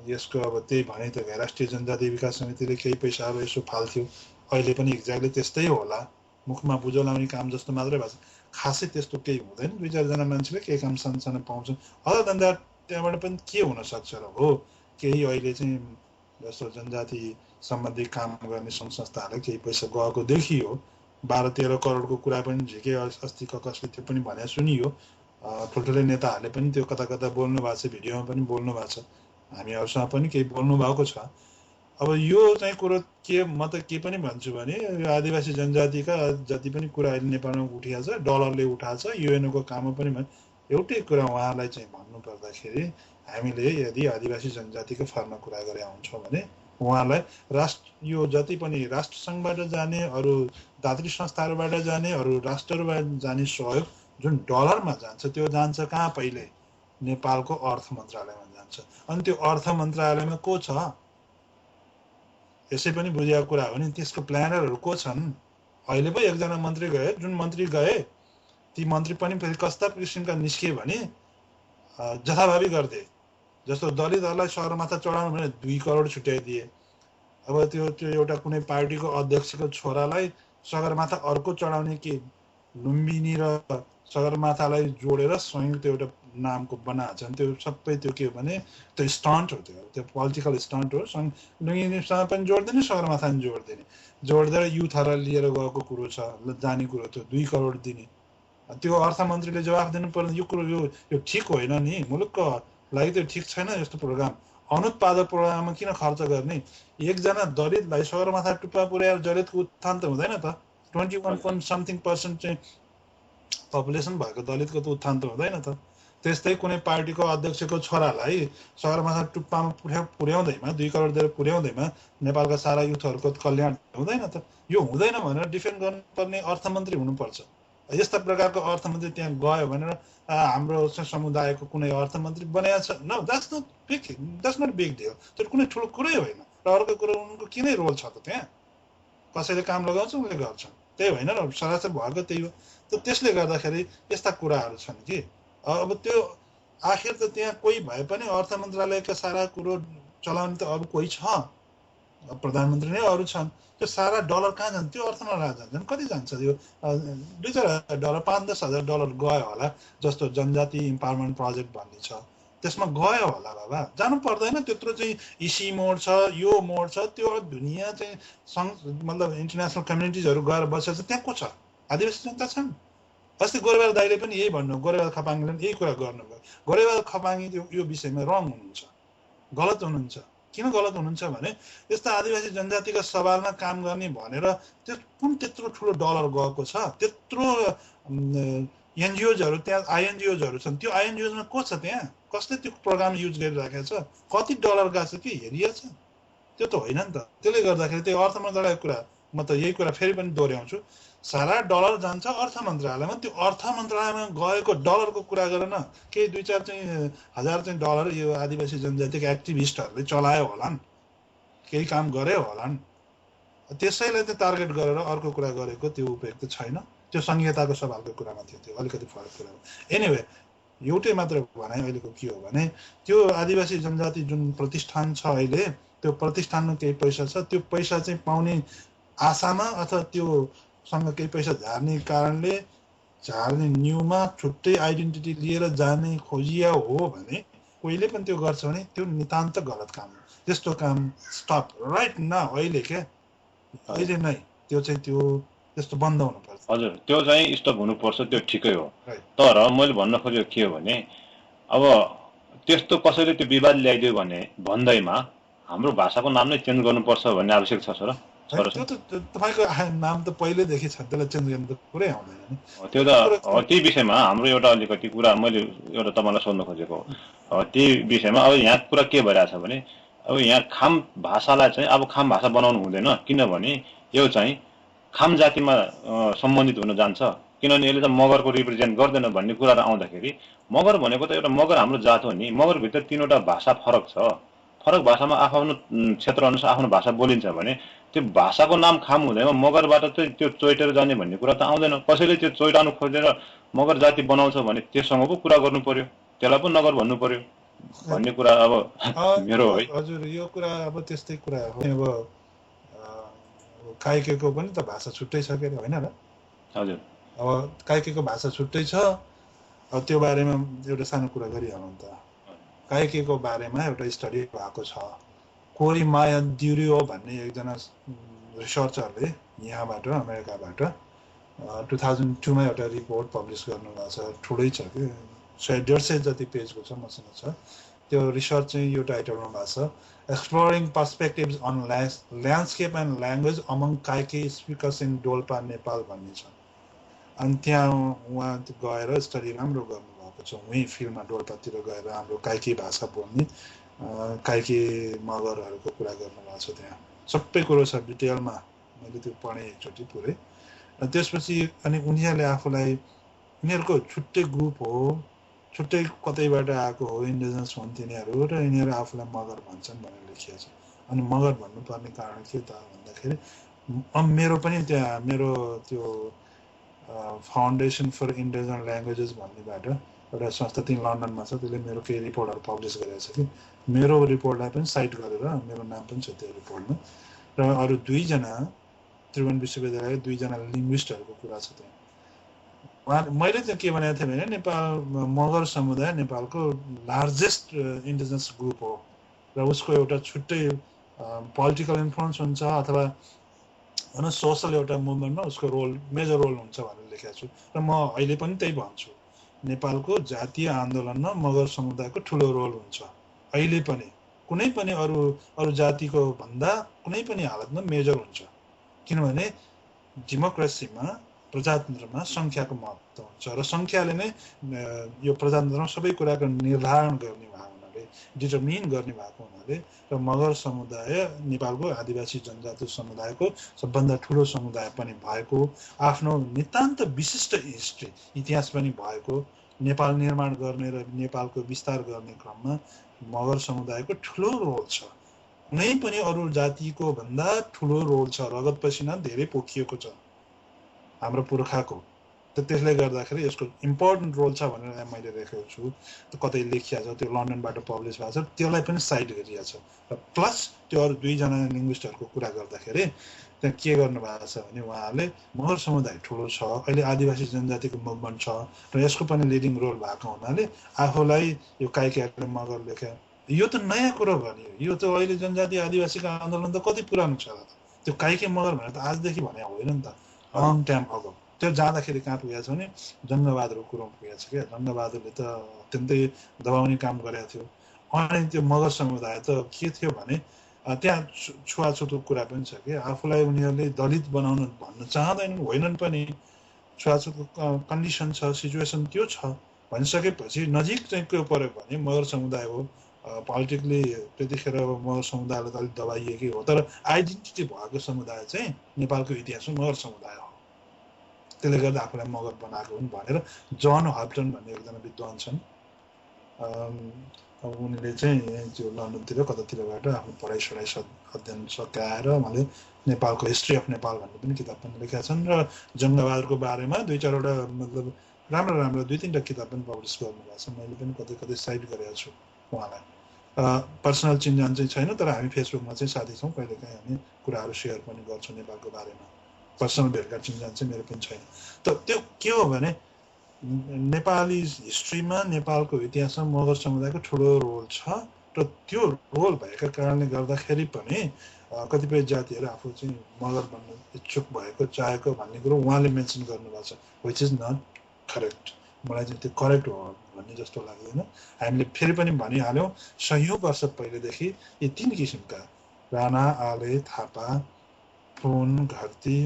यसको अब त्यही भने त राष्ट्रिय जनजाति विकास समितिले केही पैसा अब यसो फाल्थ्यो, अहिले पनि एक्ज्याक्टली त्यस्तै होला, मुखमा बुझो लाउने काम जस्तो मात्रै भएको छ, खासै त्यस्तो केही हुँदैन। 2-4 जना मान्छेले केही काम सानो पाउँछन्, अदर देन द्याट त्यहाँबाट पनि के हुनसक्छ र हो। केही अहिले चाहिँ जस्तो जनजाति सम्बन्धी काम गर्ने सङ्घ संस्थाहरूले केही पैसा गएको देखियो, 12-13 करोडको कुरा पनि झिके अस्ति कसले त्यो पनि भने सुनियो। ठुल्ठुलै नेताहरूले पनि त्यो कता कता बोल्नु भएको छ, भिडियोमा पनि बोल्नु भएको छ, हामीहरूसँग पनि केही बोल्नु भएको छ। अब यो चाहिँ कुरो के, म त के पनि भन्छु भने यो आदिवासी जनजातिका जति पनि कुरा अहिले नेपालमा उठिएको छ, डलरले उठाएको छ, युएनको काममा पनि एउटै कुरा उहाँलाई चाहिँ भन्नुपर्दाखेरि, हामीले यदि आदिवासी जनजातिको फर्म कुरा गरे हुन्छौँ भने उहाँलाई यो जति पनि राष्ट्रसङ्घबाट जाने, अरू दातृ संस्थाहरूबाट जाने, अरू राष्ट्रहरूबाट जाने सहयोग जुन डलरमा जान्छ, त्यो जान्छ कहाँ? पहिले नेपालको अर्थ मन्त्रालयमा जान्छ। अनि त्यो अर्थ मन्त्रालयमा को छ? यसै पनि बुझेको कुरा हो नि। त्यसको प्लानरहरू को छन्? अहिले पो 1 जना मन्त्री गए, जुन मन्त्री गए ती मन्त्री पनि फेरि कस्ता किसिमका निस्किए भने जथाभावी गर्थे। जस्तो दलितहरूलाई सगरमाथा चढाउनु भने 2 करोड छुट्याइदिए। अब त्यो एउटा कुनै पार्टीको अध्यक्षको छोरालाई सगरमाथा अर्को चढाउने के लुम्बिनी र सगरमाथालाई जोडेर संयुक्त एउटा नामको बनाएछन्। त्यो सबै त्यो के हो भने त्यो स्टन्ट हो, त्यो पोलिटिकल स्टन्ट हो। लुम्बिनीसँग पनि जोड्दैन, सगरमाथा पनि जोड्दै युथहरूलाई लिएर गएको कुरो छ, जाने कुरो। त्यो 2 करोड दिने, त्यो अर्थमन्त्रीले जवाफ दिनु पर्ने। यो कुरो यो ठिक होइन नि, मुलुकको लागि त्यो ठिक छैन यस्तो प्रोग्राम। अनुत्पादक प्रोग्राममा किन खर्च गर्ने एकजना दलितलाई सगरमाथा टुप्पा पुर्याएर दलितको उत्थान त हुँदैन त 21% चाहिँ पपुलेसन भएको दलितको त उत्थान त हुँदैन त त्यस्तै कुनै पार्टीको अध्यक्षको छोरालाई सगरमाथा टुप्पामा पुर्याउँदैमा 2 करोड दिएर पुर्याउँदैमा नेपालका सारा युथहरूको कल्याण हुँदैन त यो हुँदैन भनेर डिफेन्ड गर्नुपर्ने अर्थमन्त्री हुनुपर्छ यस्ता प्रकारको अर्थमन्त्री त्यहाँ गयो भनेर हाम्रो समुदायको कुनै अर्थमन्त्री बनाएको छ न द्याट्स नट बिग डिल त्यो कुनै ठुलो कुरै होइन र अर्को कुरो उनको किनै रोल छ त त्यहाँ कसैले काम लगाउँछ उनले गर्छन् त्यही होइन र सरासर भएको त्यही हो त त्यसले गर्दाखेरि यस्ता कुराहरू छन् कि अब त्यो आखिर त त्यहाँ कोही भए पनि अर्थ मन्त्रालयका सारा कुरो चलाउने त अरू कोही छ प्रधानमन्त्री नै अरू छन् त्यो सारा डलर कहाँ जान्छ त्यो अर्थमा जान्छन् कति जान्छ यो $2-4 $5-10,000 गयो होला जस्तो जनजाति इम्पावरमेन्ट प्रोजेक्ट भन्ने छ त्यसमा गयो होला बाबा जानु पर्दैन त्यत्रो चाहिँ इसी मोड छ यो मोड छ त्यो दुनियाँ चाहिँ मतलब इन्टरनेसनल कम्युनिटिजहरू गएर बसेर त्यहाँ को छ आदिवासी जनता छन् अस्ति गोरेवाल दाइले पनि यही भन्नु गोरेवाल खपाङले पनि यही कुरा गर्नुभयो गोरेवाल खपाङ यो विषयमा रङ हुनुहुन्छ गलत हुनुहुन्छ किन गलत हुनुहुन्छ भने यस्ता आदिवासी जनजातिका सवालमा काम गर्ने भनेर त्यो कुन त्यत्रो ठुलो डलर गएको छ त्यत्रो एनजिओजहरू त्यहाँ आइएनजिओजहरू छन् त्यो आइएनजिओजमा को छ त्यहाँ कसले त्यो प्रोग्राम युज गरिराखेको छ कति डलर गएको छ के हेरिएको छ त्यो त होइन नि त त्यसले गर्दाखेरि त्यो अर्थ मन्त्रालयको कुरा म त यही कुरा फेरि पनि दोहोऱ्याउँछु सारा डलर जान्छ अर्थ मन्त्रालयमा त्यो अर्थ मन्त्रालयमा गएको डलरको कुरा गरेन केही 2-4 चाहिँ हजार चाहिँ डलर यो आदिवासी जनजातिका एक्टिभिस्टहरूले चलायो होलान् केही काम गरे होलान् त्यसैलाई चाहिँ टार्गेट गरेर अर्को कुरा गरेको त्यो उपयुक्त छैन त्यो संहिताको सवालको कुरामा थियो त्यो अलिकति फरक कुरा हो एनिवे एउटै मात्र भनाइ अहिलेको के हो भने त्यो आदिवासी जनजाति जुन प्रतिष्ठान छ अहिले त्यो प्रतिष्ठानमा केही पैसा छ त्यो पैसा चाहिँ पाउने आशामा अथवा त्यो सँग केही पैसा झार्ने कारणले झार्ने न्युमा छुट्टै आइडेन्टिटी लिएर जाने खोजिया हो भने कोहीले पनि त्यो गर्छ भने त्यो नितान्त गलत काम हो त्यस्तो काम स्टप राइट न अहिले क्या अहिले नै त्यो चाहिँ त्यो त्यस्तो बन्द हुनुपर्छ हजुर त्यो चाहिँ स्टप हुनुपर्छ त्यो ठिकै हो तर मैले भन्न खोजेको के हो भने अब त्यस्तो कसैले त्यो विवाद ल्याइदियो भने भन्दैमा हाम्रो भाषाको नाम नै चेन्ज गर्नुपर्छ भन्ने आवश्यक छ सर त्यो त तपाईँको नाम त पहिलेदेखि छ त्यसलाई चेन्ज गर्नु त पुरै आउँदैन नि त्यो त त्यही विषयमा हाम्रो एउटा अलिकति कुरा मैले एउटा तपाईँलाई सोध्न खोजेको त्यही विषयमा अब यहाँ कुरा के भइरहेछ भने अब यहाँ खाम भाषालाई चाहिँ अब खाम भाषा बनाउनु हुँदैन किनभने यो चाहिँ खाम जातिमा सम्बन्धित हुन जान्छ किनभने यसले त मगरको रिप्रेजेन्ट गर्दैन भन्ने कुराहरू आउँदाखेरि मगर भनेको त एउटा मगर हाम्रो जात हो नि मगरभित्र 3वटा भाषा फरक छ फरक भाषामा आफ्नो क्षेत्र अनुसार आफ्नो भाषा बोलिन्छ भने त्यो भाषाको नाम खाम हुँदैन मगरबाट चाहिँ त्यो चोइटेर जाने भन्ने कुरा त आउँदैन कसैले त्यो चोइटाउनु खोजेर मगर जाति बनाउँछ भने त्योसँग पो कुरा गर्नु पर्यो त्यसलाई पो नगर भन्नु पर्यो भन्ने कुरा अब मेरो है हजुर यो कुरा अब त्यस्तै कुरा हो अब काइकेको पनि त भाषा छुट्टै छ के होइन र हजुर अब काइकेको भाषा छुट्टै छ अब त्यो बारेमा एउटा सानो कुरा गरिहालौँ त काइकेको बारेमा एउटा स्टडी भएको छ कोरिमाया ड्युरियो भन्ने एकजना रिसर्चरले यहाँबाट अमेरिकाबाट 2002मा एउटा रिपोर्ट पब्लिस गर्नुभएको छ ठुलै छ कि 150 जति पेजको छ मसँग छ त्यो रिसर्च चाहिँ यो टाइटलमा भएको छ exploring perspectives on landscape and language among Kaike speakers in Dolpa Nepal भन्ने छ अनि त्यहाँ उहाँ गएर स्टडी राम्रो गर्नुभएको छ उहीँ फिल्डमा डोल्पातिर गएर हाम्रो काइके भाषा बोल्ने काइके मगरहरूको कुरा गर्नुभएको छ त्यहाँ सबै कुरो छ डिटेलमा मैले त्यो पढेँ एकचोटि पुरै र त्यसपछि अनि उनीहरूले आफूलाई उनीहरूको छुट्टै ग्रुप हो छुट्टै कतैबाट आएको हो इन्डिजिनस हुन् तिनीहरू र यिनीहरू आफूलाई मगर भन्छन् भनेर लेखिएको छ अनि मगर भन्नुपर्ने कारण के त भन्दाखेरि मेरो पनि त्यहाँ मेरो त्यो फाउन्डेसन फर इन्डिजिनस ल्याङ्ग्वेजेस भन्नेबाट एउटा संस्था त्यही लन्डनमा छ त्यसले मेरो केही रिपोर्टहरू पब्लिस गरेको छ कि मेरो रिपोर्टलाई पनि साइट गरेर मेरो नाम पनि छ त्यो रिपोर्टमा र अरू 2 जना त्रिभुवन विश्वविद्यालयका 2 जना लिङ्ग्विस्टहरूको कुरा छ त्यहाँ मैले चाहिँ के भनेको थिएँ भने नेपाल मगर समुदाय नेपालको लार्जेस्ट इन्डिजिनस ग्रुप हो र उसको एउटा छुट्टै पोलिटिकल इन्फ्लुएन्स हुन्छ अथवा होइन सोसल एउटा मुभमेन्टमा उसको रोल मेजर रोल हुन्छ भनेर लेखेको छु र म अहिले पनि त्यही भन्छु नेपालको जातीय आन्दोलनमा मगर समुदायको ठुलो रोल हुन्छ अहिले पनि कुनै पनि अरू जातिको भन्दा कुनै पनि हालतमा मेजर हुन्छ किनभने डेमोक्रेसीमा प्रजातन्त्रमा सङ्ख्याको महत्त्व हुन्छ र सङ्ख्याले नै यो प्रजातन्त्रमा सबै कुराको निर्धारण गर्ने भएको हुनाले डिटर्मिन गर्ने भएको हुनाले र मगर समुदाय नेपालको आदिवासी जनजाति समुदायको सबभन्दा ठुलो समुदाय पनि भएको आफ्नो नितान्त विशिष्ट हिस्ट्री इतिहास पनि भएको नेपाल निर्माण गर्ने र नेपालको विस्तार गर्ने क्रममा मगर समुदायको ठुलो रोल छ कुनै पनि अरू जातिको भन्दा ठुलो रोल छ रगत पसिना धेरै पोखिएको छ हाम्रो पुर्खाको त्यसले गर्दाखेरि यसको इम्पोर्टेन्ट रोल छ भनेर मैले लेखेको छु कतै लेखिया छ त्यो लन्डनबाट पब्लिस भएको छ त्यसलाई पनि साइड गरिया छ र प्लस त्यो अरू दुईजना लिङ्ग्विस्टहरूको कुरा गर्दाखेरि त्यहाँ के गर्नुभएको छ भने उहाँहरूले मगर समुदाय ठुलो छ अहिले आदिवासी जनजातिको मुभमेन्ट छ र यसको पनि लिडिङ रोल भएको हुनाले आफूलाई यो काइकेहरूले मगर लेखे यो त नयाँ कुरो भन्यो यो त अहिले जनजाति आदिवासीको आन्दोलन त कति पुरानो छ त त्यो काइके मगर भनेर त आजदेखि भने होइन नि त लङ टाइम अगो त्यो जाँदाखेरि कहाँ पुगेको छ भने जङ्गबहादुरको कुरोमा पुगेको छ क्या जङ्गबहादुरले त अत्यन्तै दबाउने काम गरेको थियो अनि त्यो मगर समुदाय त के थियो भने त्यहाँ छुवाछुतको कुरा पनि छ कि आफूलाई उनीहरूले दलित बनाउन भन्न चाहँदैनन् होइनन् पनि छुवाछुतको कन्डिसन छ सिचुएसन त्यो छ भनिसकेपछि नजिक चाहिँ के पऱ्यो भने मगर समुदाय हो पोलिटिकली त्यतिखेर मगर समुदायलाई त अलिक दबाइएकै हो तर आइडेन्टिटी भएको समुदाय चाहिँ नेपालको इतिहासमा मगर समुदाय हो त्यसले गर्दा आफूलाई मगर बनाएको हुन् भनेर जन हप्टन भन्ने एकजना विद्वान छन् उनले चाहिँ त्यो लन्डनतिर कतातिरबाट आफ्नो पढाइ अध्ययन सकाएर उहाँले नेपालको हिस्ट्री अफ नेपाल भन्ने पनि किताब पनि लेखेका छन् र जङ्गबहादुरको बारेमा दुई चारवटा मतलब राम्रो दुई तिनवटा किताब पनि पब्लिस गर्नुभएको छ मैले पनि कतै साइड गरेको छु उहाँलाई पर्सनल चिन्जान चाहिँ छैन तर हामी फेसबुकमा चाहिँ साथी छौँ कहिलेकाहीँ हामी कुराहरू सेयर पनि गर्छौँ नेपालको बारेमा पर्सनल भेटघाट चिन्जान चाहिँ मेरो पनि छैन त त्यो के हो भने नेपाली हिस्ट्रीमा नेपालको इतिहासमा मगर समुदायको ठुलो रोल छ र त्यो रोल भएका कारणले गर्दाखेरि पनि कतिपय जातिहरू आफू चाहिँ मगर बन्न इच्छुक भएको चाहेको भन्ने कुरो उहाँले मेन्सन गर्नुभएको छ विच इज नट करेक्ट मलाई चाहिँ त्यो करेक्ट हो भन्ने जस्तो लाग्दैन हामीले फेरि पनि भनिहाल्यौँ 100 वर्ष पहिलेदेखि यी 3 किसिमका राणा आले थापा पुन घरती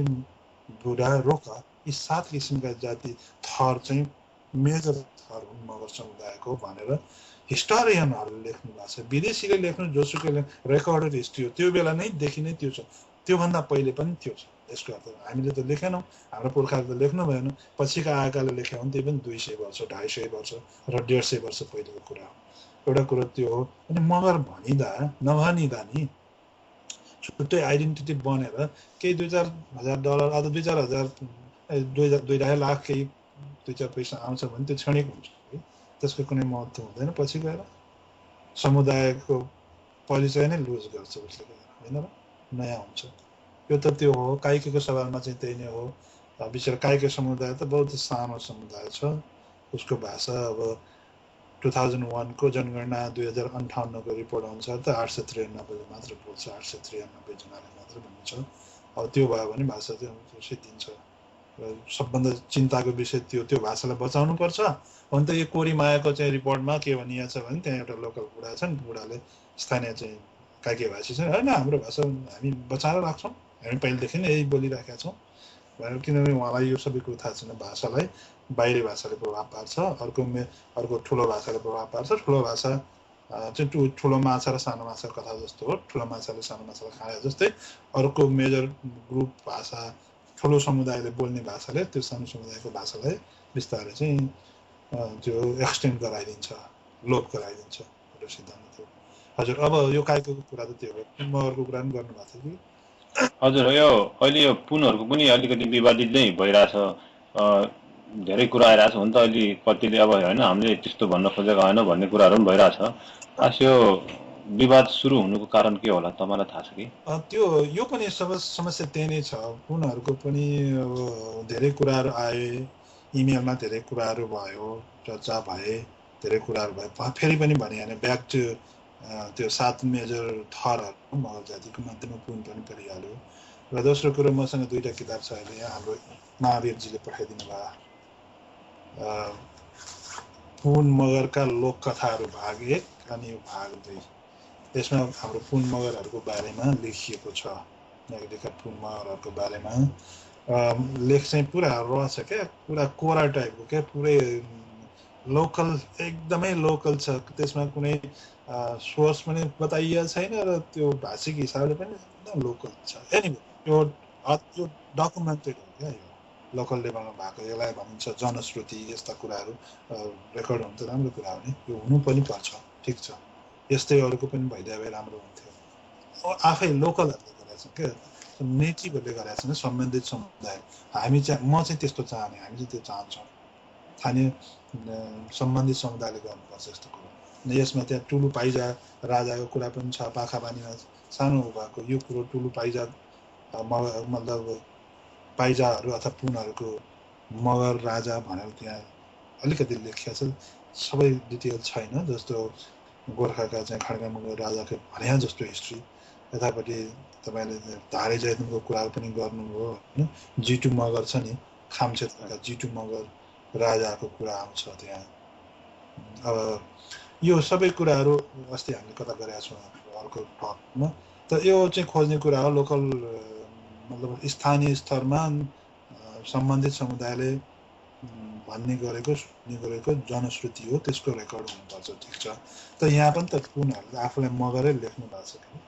बुढा रोका यी 7 किसिमका जाति थर चाहिँ मेजर थर हुन् मगर समुदायको भनेर हिस्टोरियनहरूले लेख्नु भएको छ विदेशीले लेख्नु जोसुकै रेकर्डेड हिस्ट्री हो त्यो बेला नै देखि नै त्यो छ त्योभन्दा पहिले पनि त्यो छ यसको अर्थ हामीले त लेखेनौँ हाम्रो पुर्खाले त लेख्नु भएन पछिका आएकाले लेखे भने त्यही पनि 200 वर्ष 250 वर्ष र 150 वर्ष पहिलेको कुरा हो एउटा कुरो त्यो हो अनि मगर भनिँदा नभनिँदा नि छुट्टै आइडेन्टिटी बनेर केही 2-4 हजार डलर अथवा 2-4 हजार 2-2.5 लाख केही 2-4 पैसा आउँछ भने त्यो क्षणिक हुन्छ कि त्यसको कुनै महत्त्व हुँदैन पछि गएर समुदायको परिचय नै लुज गर्छ उसले होइन र नयाँ हुन्छ यो त त्यो हो काइकेको सवालमा चाहिँ त्यही नै हो विशेष काइके समुदाय त बहुत सानो समुदाय छ उसको भाषा अब 2001 को जनगणना 2058 को रिपोर्ट अनुसार त 893 मात्र बोल्छ 893 जनाले मात्र भन्छ अब त्यो भयो भने भाषा चाहिँ सिद्धिन्छ र सबभन्दा चिन्ताको विषय त्यो भाषालाई बचाउनु पर्छ अनि त यो कोरी मायाको चाहिँ रिपोर्टमा के भनिएको छ भने त्यहाँ एउटा लोकल बुढा छन् बुढाले स्थानीय चाहिँ काइके भाषी छन् होइन हाम्रो भाषा हामी बचाएर राख्छौँ हामी पहिलेदेखि नै यही बोलिराखेका छौँ भनेर किनभने उहाँलाई यो सबै कुरो थाहा छैन भाषालाई बाहिरी भाषाले प्रभाव पार्छ अर्को ठुलो भाषाले प्रभाव पार्छ ठुलो भाषा चाहिँ ठुलो माछा र सानो माछाको कथा जस्तो हो ठुलो माछाले सानो माछालाई खाए जस्तै अर्को मेजर ग्रुप भाषा ठुलो समुदायले बोल्ने भाषाले त्यो सानो समुदायको भाषालाई बिस्तारै चाहिँ त्यो एक्सटेन्ड गराइदिन्छ लोप गराइदिन्छ एउटा सिद्धान्त थियो हजुर अब यो काइकेको कुरा त त्यो हो मगरको कुरा पनि गर्नुभएको थियो कि हजुर यो अहिले यो पुनहरूको पनि अलिकति विवादित नै भइरहेछ धेरै कुरा आइरहेछ हुन्छ अहिले कतिले अब होइन हामीले त्यस्तो भन्न खोजेको होइन भन्ने कुराहरू पनि भइरहेछ खास यो विवाद सुरु हुनुको कारण के होला तपाईँलाई थाहा छ कि त्यो यो पनि समस्या त्यही नै छ पुनहरूको पनि अब धेरै कुराहरू आए इमेलमा धेरै कुराहरू भयो चर्चा भए धेरै कुराहरू भए फेरि पनि भनिहाल्ने ब्याक टु त्यो 7 मेजर थरहरू मगर जातिको मध्येमा पुन पनि परिहाल्यो र दोस्रो कुरो मसँग 2टा किताब छ अहिले यहाँ हाम्रो महावीरजीले पठाइदिनु भयो पुन मगरका लोककथाहरू भाग 1 अनि भाग 2 यसमा हाम्रो पुन मगरहरूको बारेमा लेखिएको छ। अहिलेका पुन मगरहरूको बारेमा लेख चाहिँ पुरा र छ क्या, पुरा कोरा टाइपको क्या, पुरै लोकल, एकदमै लोकल छ। त्यसमा कुनै सोर्स पनि बताइएको छैन र त्यो भाषिक हिसाबले पनि एकदम लोकल छ। एनिवे यो डकुमेन्टेड हो क्या, यो लोकल लेभलमा भएको, यसलाई भनिन्छ जनश्रुति। यस्ता कुराहरू रेकर्ड हुनु त राम्रो कुरा हो नि, यो हुनु पनि पर्छ, ठिक छ। यस्तै अरूको पनि भइदियो भए राम्रो हुन्थ्यो। आफै लोकलहरूले गरेका छन् क्या, नेटिभहरूले गरेका छन्, सम्बन्धित समुदाय। हामी चाहिँ, म चाहिँ त्यस्तो चाहने, हामी चाहिँ त्यो चाहन्छौँ, स्थानीय सम्बन्धित समुदायले गर्नुपर्छ यस्तो कुरो। यसमा त्यहाँ टुलु पाइजा राजाको कुरा पनि छ, पाखापानीमा सानो भएको यो कुरो टुलु पाइजा मतलब पाइजाहरू अथवा पुनहरूको मगर राजा भनेर त्यहाँ अलिकति लेखिया छ, सबै डिटेल छैन। जस्तो गोर्खाका चाहिँ खड्गा मगर राजाको भने जस्तो हिस्ट्री, यतापट्टि तपाईँले धारे जैतुनको कुराहरू पनि गर्नुभयो होइन। जिटु मगर छ नि, खाम क्षेत्रका जिटु मगर राजाको कुरा आउँछ त्यहाँ। अब यो सबै कुराहरू अस्ति हामीले कता गरेका छौँ अर्को टकमा, त यो चाहिँ खोज्ने कुरा हो। लोकल मतलब स्थानीय स्तरमा सम्बन्धित समुदायले भन्ने गरेको, सुन्ने गरेको जनश्रुति हो, त्यसको रेकर्ड हुनुपर्छ, ठिक छ। त यहाँ पनि त पुनहरूले आफूलाई मगरै लेख्नु भएको छ कि,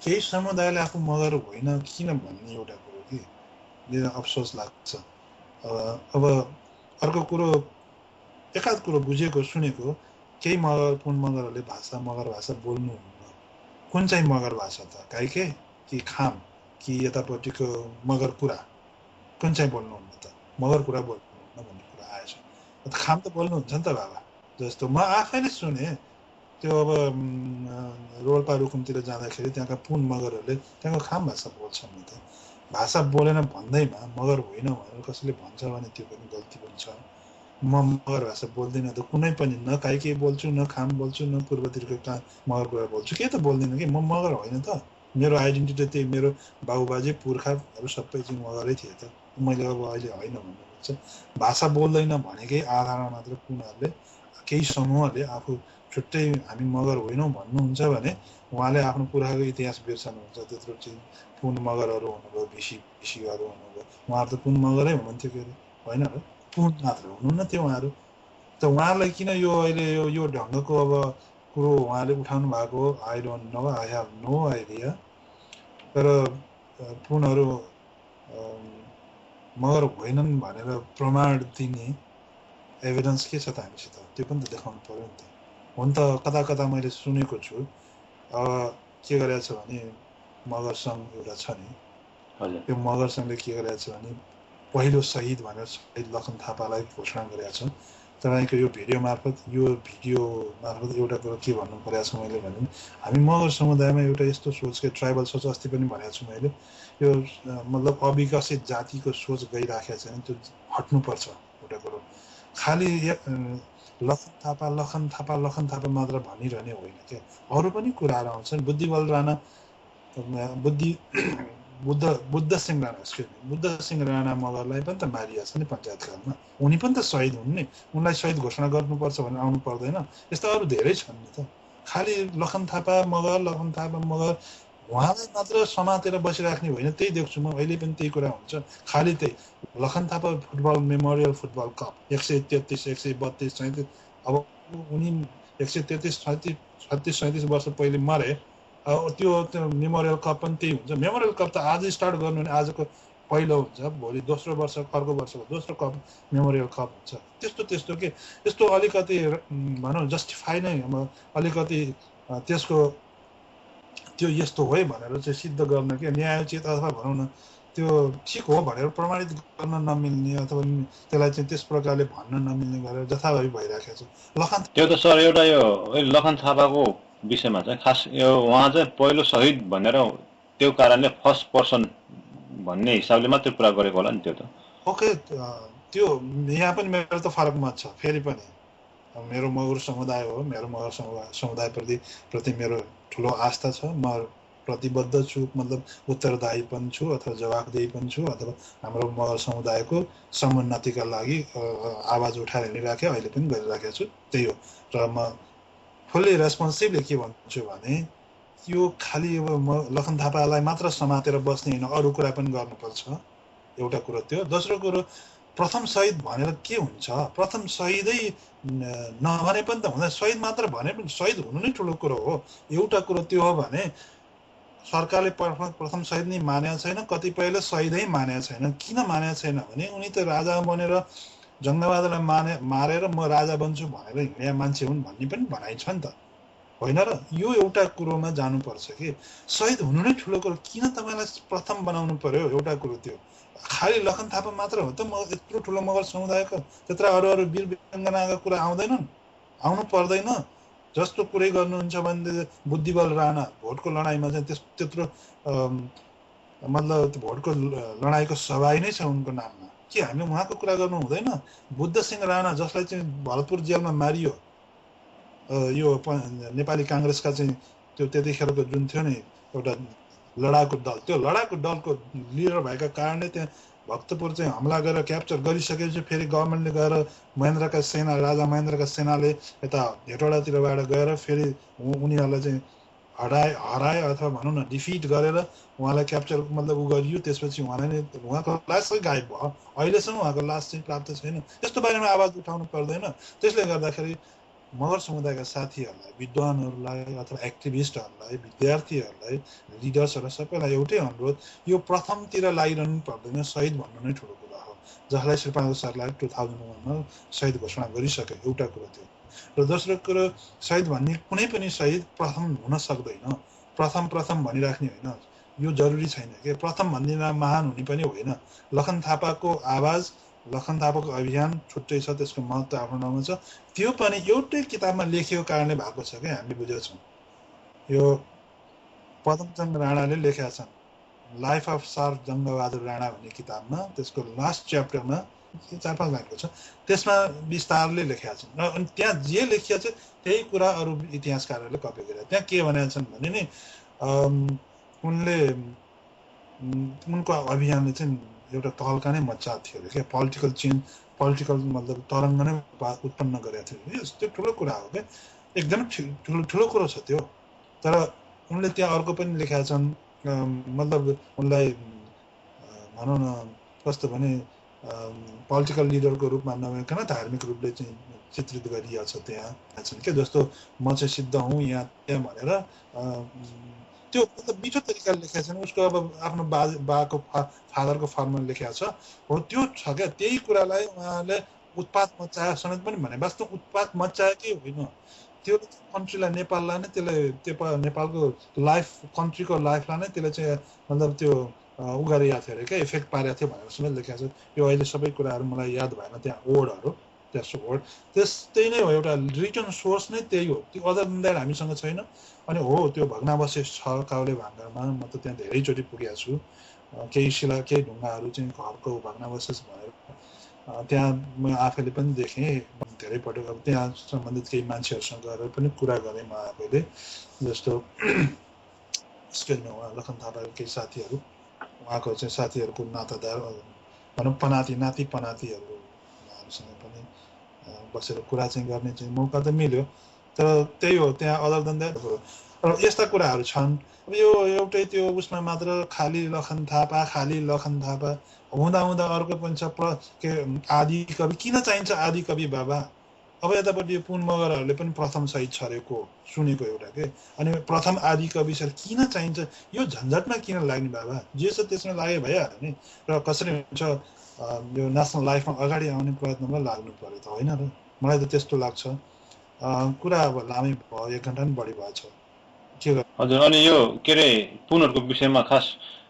केही समुदायले आफू मगर होइन किन भन्ने एउटा कुरो कि मेरो अफसोस लाग्छ। अब अर्को कुरो, एकाध कुरो बुझेको सुनेको, केही मगर पुन मगरहरूले भाषा मगर भाषा बोल्नुहुन्न। कुन चाहिँ मगर भाषा त, काइके कि खाम कि यतापट्टिको मगर कुरा, कुन चाहिँ बोल्नुहुन्न त, मगर कुरा बोल्नुहुन्न भन्ने कुरा आएछ। खाम त बोल्नुहुन्छ नि त बाबा। जस्तो म आफैले सुने त्यो, अब रोल्पा रुकुमतिर जाँदाखेरि त्यहाँका पुन मगरहरूले त्यहाँको खाम भाषा बोल्छन् नि त। भाषा बोलेन भन्दैमा मगर होइन भनेर कसैले भन्छ भने त्यो पनि गल्ती पनि छ। म मगर भाषा बोल्दिनँ त, कुनै पनि, न काइके बोल्छु, न खाम बोल्छु, न पूर्वतिरको मगर कुरा बोल्छु, के त बोल्दिनँ कि, म मगर होइन त। मेरो आइडेन्टिटी त्यही, मेरो बाबुबाजे पुर्खाहरू सबै चाहिँ मगरै थिए त, मैले अब अहिले होइन भन्नुहुन्छ। भाषा बोल्दैन भनेकै आधारमा मात्र पुनहरूले, केही समूहले आफू छुट्टै हामी मगर होइनौँ भन्नुहुन्छ भने उहाँले आफ्नो पुर्खाको इतिहास बिर्सनुहुन्छ। त्यत्रो चाहिँ पुन मगरहरू हुनुभयो, भिसीहरू हुनुभयो, उहाँहरू त पुन मगरै हुनुहुन्थ्यो के अरे, होइन र, पुन मात्र हुनुहुन्न थियो उहाँहरू त। उहाँहरूलाई किन यो अहिले यो ढङ्गको अब कुरो उहाँले उठाउनु भएको, I don't know, I have no idea. तर पुनहरू मगर होइनन् भनेर प्रमाण दिने एभिडेन्स के छ त हामीसित, त्यो पनि त देखाउनु पऱ्यो नि त। हुन त कता कता मैले सुनेको छु, के गरेको छ भने मगर सङ्घ एउटा छ नि, त्यो मगर सङ्घले के गरेको छ भने पहिलो शहीद भनेर शहीद लखन थापालाई घोषणा गरेको छ। तपाईँको यो भिडियो मार्फत एउटा कुरो के भन्नु परेको छ मैले भने, हामी मगर समुदायमा एउटा यस्तो सोच, के ट्राइबल सोच अस्ति पनि भनेको छु मैले, यो मतलब अविकसित जातिको सोच गइराखेको छ भने त्यो हट्नुपर्छ। एउटा कुरो खालि लखन थापा मात्र भनिरहने होइन क्या, अरू पनि कुराहरू आउँछन्। बुद्धिबल राणा, बुद्ध सिंह राणा मगरलाई पनि त मारिया छ नि पञ्चायतकालमा, उनी पनि त शहीद हुन् नि, उनलाई शहीद घोषणा गर्नुपर्छ भनेर आउनु पर्दैन। यस्ता अरू धेरै छन् नि त। खालि लखन थापा मगर उहाँलाई मात्र समातेर बसिराख्ने होइन, त्यही देख्छु म अहिले पनि, त्यही कुरा हुन्छ। खालि त्यही Lakhan Thapa football memorial football cup 133, 132, 37, अब उनी 133, 36, 37 वर्ष पहिले मरे। अब त्यो मेमोरियल कप पनि त्यही हुन्छ। मेमोरियल कप त आज स्टार्ट गर्नु भने आजको पहिलो हुन्छ, भोलि दोस्रो वर्ष, अर्को वर्षको दोस्रो कप मेमोरियल कप हुन्छ। त्यस्तो के, यस्तो अलिकति भनौँ जस्टिफाई नै, अलिकति त्यसको त्यो यस्तो हो है भनेर चाहिँ सिद्ध गर्न के, न्यायोचित अथवा भनौँ न त्यो ठिक हो भनेर प्रमाणित गर्न नमिल्ने, अथवा त्यसलाई चाहिँ त्यस प्रकारले भन्न नमिल्ने गरेर जथाभावी भइराखेको छ। लखन त्यो त सर एउटा यो लखन थापाको विषयमा चाहिँ खास यो उहाँ चाहिँ पहिलो शहीद भनेर त्यो कारणले फर्स्ट पर्सन भन्ने हिसाबले मात्रै कुरा गरेको होला नि त्यो त। ओके, त्यो यहाँ पनि मेरो त फरक मत छ फेरि पनि। मेरो मगर समुदाय हो, मेरो मगर समुदायप्रति मेरो ठुलो आस्था छ, म प्रतिबद्ध छु, मतलब उत्तरदायी पनि छु अथवा जवाफदेही पनि छु, अथवा हाम्रो मगर समुदायको समुन्नतिका लागि आवाज उठाएर हिँडिराखेँ, अहिले पनि गरिराखेको छु, त्यही हो। र म फुल्ली रेस्पोन्सिभली के भन्छु भने यो खालि अब लखन थापालाई मात्र समातेर बस्ने होइन, अरू कुरा पनि गर्नुपर्छ, एउटा कुरो त्यो। दोस्रो कुरो, प्रथम शहीद भनेर के हुन्छ? प्रथम शहीदै नभने पनि त हुँदैन, शहीद मात्र भने पनि शहीद हुनु नै ठुलो कुरो हो। एउटा कुरो त्यो हो भने सरकारले प्रथम शहीद नै मानेको छैन, कतिपयले शहीदै मानेको छैन। किन मानेको छैन भने उनी त राजा बनेर जङ्गबहादुरलाई मारेर म राजा बन्छु भनेर हिँडेका मान्छे हुन् भन्ने पनि भनाइ छ नि त, होइन र? यो एउटा कुरोमा जानुपर्छ कि शहीद हुनु नै ठुलो कुरो, किन तपाईँलाई प्रथम बनाउनु पर्यो? एउटा कुरो त्यो। खालि लखन थापा मात्र हो त यत्रो ठुलो मगर समुदायको, त्यत्र अरू अरू वीर वीराङ्गनाका कुरा आउँदैनन्? आउनु पर्दैन? जस्तो कुरै गर्नुहुन्छ भने बुद्धिबल राणा भोटको लडाइँमा चाहिँ त्यत्रो मतलब भोटको लडाइँको सवाई नै छ उनको नाममा, के हामीले उहाँको कुरा गर्नु हुँदैन? बुद्ध सिंह राणा जसलाई चाहिँ भरतपुर जेलमा मारियो, यो नेपाली काङ्ग्रेसका चाहिँ त्यो त्यतिखेरको जुन थियो नि एउटा लडाकु दल, त्यो लडाकु दलको लिडर भएका कारणले त्यहाँ भक्तपुर चाहिँ हमला गरेर क्याप्चर गरिसकेपछि फेरि गभर्मेन्टले गएर महेन्द्रका सेना, राजा महेन्द्रका सेनाले यता हेटौडातिरबाट गएर फेरि उनीहरूलाई चाहिँ हराए अथवा भनौँ न डिफिट गरेर उहाँलाई क्याप्चर मतलब उ गरियो। त्यसपछि उहाँको लास चाहिँ गायब भयो, अहिलेसम्म उहाँको लास चाहिँ प्राप्त छैन। यस्तो बारेमा आवाज उठाउनु पर्दैन? त्यसले गर्दाखेरि मगर समुदायका साथीहरूलाई, विद्वानहरूलाई अथवा एक्टिभिस्टहरूलाई, विद्यार्थीहरूलाई, लिडर्सहरूलाई सबैलाई एउटै अनुरोध, यो प्रथमतिर लागिरहनु पर्दैन, शहीद भन्नु नै ठुलो कुरा हो, जसलाई श्रीपाल सरलाई 2001मा शहीद घोषणा गरिसक्यो, एउटा कुरो थियो। र दोस्रो कुरो, शहीद भन्ने कुनै पनि शहीद प्रथम हुन सक्दैन, प्रथम भनिराख्ने होइन, यो जरुरी छैन कि प्रथम भन्दिनँ महान हुने पनि होइन। लखन थापाको आवाज, लखन थापाको अभियान छुट्टै छ, त्यसको महत्त्व आफ्नो ठाउँमा छ। त्यो पनि एउटै किताबमा लेखिएको कारणले भएको छ क्या, हामीले बुझेको छौँ। यो पदमचन्द्र राणाले लेखेका छन्, life of sir Jangbahadur Rana भन्ने किताबमा, त्यसको लास्ट च्याप्टरमा 4-5 लाइनको छ, त्यसमा विस्तारले लेखेका छन्। र अनि त्यहाँ जे लेखिया छ त्यही कुरा अरू इतिहासकारहरूले कपी गरेका। त्यहाँ के भनेका छन् भने नि उनले उनको अभियानले चाहिँ एउटा तहल्का नै मच्चा थियो अरे क्या, पोलिटिकल मतलब तरङ्ग नै उत्पन्न गरेको थियो। त्यो ठुलो कुरा हो क्या, एकदमै ठुलो कुरो छ त्यो। तर उनले त्यहाँ अर्को पनि लेखेका छन्, मतलब उनलाई भनौँ न कस्तो भने पोलिटिकल लिडरको रूपमा नभइकन धार्मिक रूपले चाहिँ चित्रित गरिएको छ त्यहाँ छन् क्या। जस्तो म चाहिँ सिद्ध हुँ यहाँ त्यहाँ भनेर त्यो मतलब मिठो तरिकाले लेखेका छन्। उसको अब आफ्नो बाको फादरको फर्ममा लेखेको छ हो, त्यो छ क्या। त्यही कुरालाई उहाँले उत्पात मच्चाए समेत पनि भने, वास्तव उत्पात मच्चाएकै होइन, त्यो कन्ट्रीलाई, नेपाललाई नै त्यो नेपालको लाइफ, कन्ट्रीको लाइफलाई नै त्यसले चाहिँ मतलब त्यो उ गरिरहेको थियो अरे क्या, इफेक्ट पारेको थियो भनेर समेत लेखेको छ। यो अहिले सबै कुराहरू मलाई याद भएन, त्यहाँ वर्डहरू, त्यहाँ वर्ड त्यस्तै नै हो, एउटा रिटर्न सोर्स नै त्यही हो। त्यो अदर देन द्याट हामीसँग छैन। अनि हो त्यो भग्नावशेष छ काउले भाङ्गामा, म त त्यहाँ धेरैचोटि पुगेको छु। केही ढुङ्गाहरू चाहिँ घरको भग्नावशेष भनेर त्यहाँ म आफैले पनि देखेँ धेरैपटक। अब त्यहाँ सम्बन्धित केही मान्छेहरूसँग गएर पनि कुरा गरेँ म आफैले, जस्तो स्केलमा उहाँ लखन थापाको केही साथीहरू, उहाँको चाहिँ साथीहरूको नातादार भनौँ नाति पनातिहरूसँग पनि बसेर कुरा चाहिँ गर्ने चाहिँ मौका त मिल्यो। तर त्यही हो, त्यहाँ अदर देन द्याट र यस्ता कुराहरू छन्। अब यो एउटै त्यो उसमा मात्र खालि लखन थापा हुँदा अर्को पनि छ के आदि कवि। किन चाहिन्छ आदि कवि बाबा? अब यतापट्टि पुन मगरहरूले पनि प्रथम शहीद छरेको सुनेको एउटा के, अनि प्रथम आदि कवि सर किन चाहिन्छ? यो झन्झटमा किन लाग्ने बाबा? जे छ त्यसमा लागे भइहाल्यो नि। र कसरी हुन्छ यो नेसनल लाइफमा अगाडि आउने प्रयत्नमा लाग्नु पर्यो त, होइन र? मलाई त त्यस्तो लाग्छ। कुरा अब लामै भयो, 1 घन्टा पनि बढी भएछ। हजुर, अनि यो के अरे पुनहरूको विषयमा खास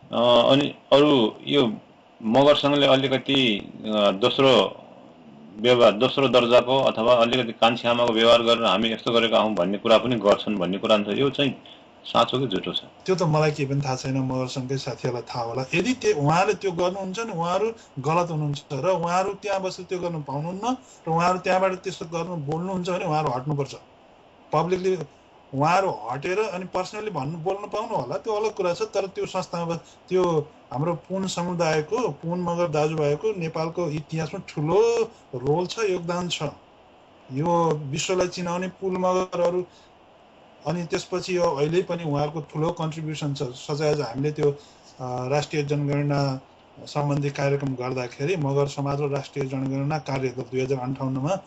अनि अरू यो मगरसँगले अलिकति दोस्रो दर्जाको अथवा अलिकति कान्छी आमाको व्यवहार गरेर हामी यस्तो गरेका हौँ भन्ने कुरा पनि गर्छन् भन्ने कुरा छ। यो चाहिँ साँचो कि झुटो छ? त्यो त मलाई केही पनि थाहा छैन, मगरसँगकै साथीहरूलाई थाहा होला। यदि उहाँले त्यो गर्नुहुन्छ भने उहाँहरू गलत हुनुहुन्छ र उहाँहरू त्यहाँ बसेर त्यो गर्नु पाउनुहुन्न र उहाँहरू त्यहाँबाट त्यस्तो बोल्नुहुन्छ भने उहाँहरू हट्नुपर्छ। पब्लिकली उहाँहरू हटेर अनि पर्सनली बोल्न पाउनु होला, त्यो अलग कुरा छ। तर त्यो संस्थामा त्यो हाम्रो पुन समुदायको, पुन मगर दाजुभाइको नेपालको इतिहासमा ठुलो रोल छ, योगदान छ। यो विश्वलाई चिनाउने पुन मगरहरू अनि त्यसपछि यो अहिले पनि उहाँहरूको ठुलो कन्ट्रिब्युसन छ। सजाय हामीले त्यो राष्ट्रिय जनगणना सम्बन्धी कार्यक्रम गर्दाखेरि मगर समाज र राष्ट्रिय जनगणना कार्यदल 2058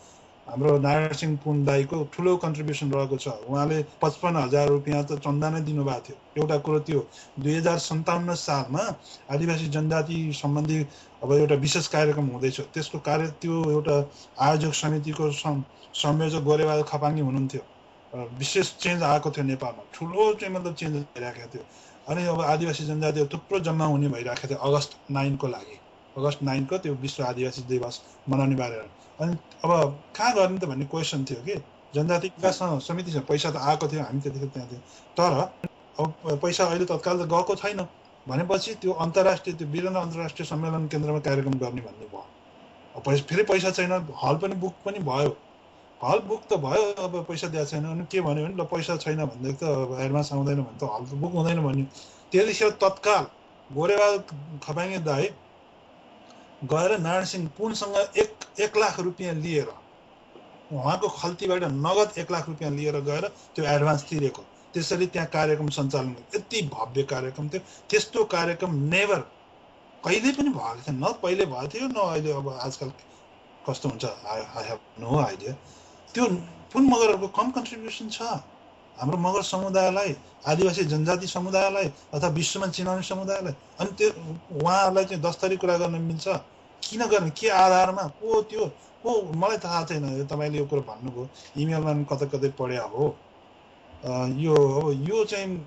हाम्रो नारायण सिंह पुन दाईको ठुलो कन्ट्रिब्युसन रहेको छ। उहाँले 55,000 रुपियाँ त चन्दा नै दिनुभएको थियो। एउटा कुरो त्यो 2057 सालमा आदिवासी जनजाति सम्बन्धी अब एउटा विशेष कार्यक्रम हुँदैछ। त्यसको त्यो एउटा आयोजक समितिको संयोजक गोरेबहादुर खपाङ्गी हुनुहुन्थ्यो। विशेष चेन्ज आएको थियो नेपालमा, ठुलो चाहिँ मतलब चेन्ज भइरहेको थियो। अनि अब आदिवासी जनजातिहरू थुप्रो जम्मा हुने भइरहेको थियो अगस्त 9 को लागि। अगस्त 9 को त्यो विश्व आदिवासी दिवस मनाउने बारेमा। अनि अब कहाँ गर्ने त भन्ने क्वेसन थियो कि जनजाति विकास समितिसँग पैसा त आएको थियो, हामी त्यतिखेर त्यहाँ थियौँ, तर अब पैसा अहिले तत्काल त गएको छैन भनेपछि त्यो अन्तर्राष्ट्रिय त्यो वीरेन्द्र अन्तर्राष्ट्रिय सम्मेलन केन्द्रमा कार्यक्रम गर्ने भन्ने भयो। अब फेरि पैसा छैन, हल पनि बुक पनि भयो, हल बुक त भयो, अब पैसा दिएको छैन। अनि के भन्यो भने ल पैसा छैन भनेदेखि त अब एडभान्स आउँदैन भने त हल त बुक हुँदैन भन्यो। त्यतिखेर तत्काल गोरेबहादुर खपाङ्गे दाई गएर नारायण सिंह पुनसँग 1 लाख रुपियाँ लिएर उहाँको खल्तीबाट नगद 1 लाख रुपियाँ लिएर गएर त्यो एडभान्स तिरेको। त्यसरी त्यहाँ कार्यक्रम सञ्चालन, यति भव्य कार्यक्रम थियो। त्यस्तो कार्यक्रम नेभर कहिले पनि भएको थिएन, न पहिले भएको थियो न अहिले। अब आजकल कस्तो हुन्छ आई हेभ नो आइडिया। त्यो पुन मगरहरूको कम कन्ट्रिब्युसन छ हाम्रो मगर समुदायलाई, आदिवासी जनजाति समुदायलाई अथवा विश्वमा चिनाउने समुदायलाई। अनि त्यो उहाँहरूलाई चाहिँ दस्तरी कुरा गर्न मिल्छ, किन गर्ने, के आधारमा, को त्यो को मलाई थाहा छैन। तपाईँले यो कुरो भन्नुभयो, इमेलमा कतै कतै पढ्या हो। यो चाहिँ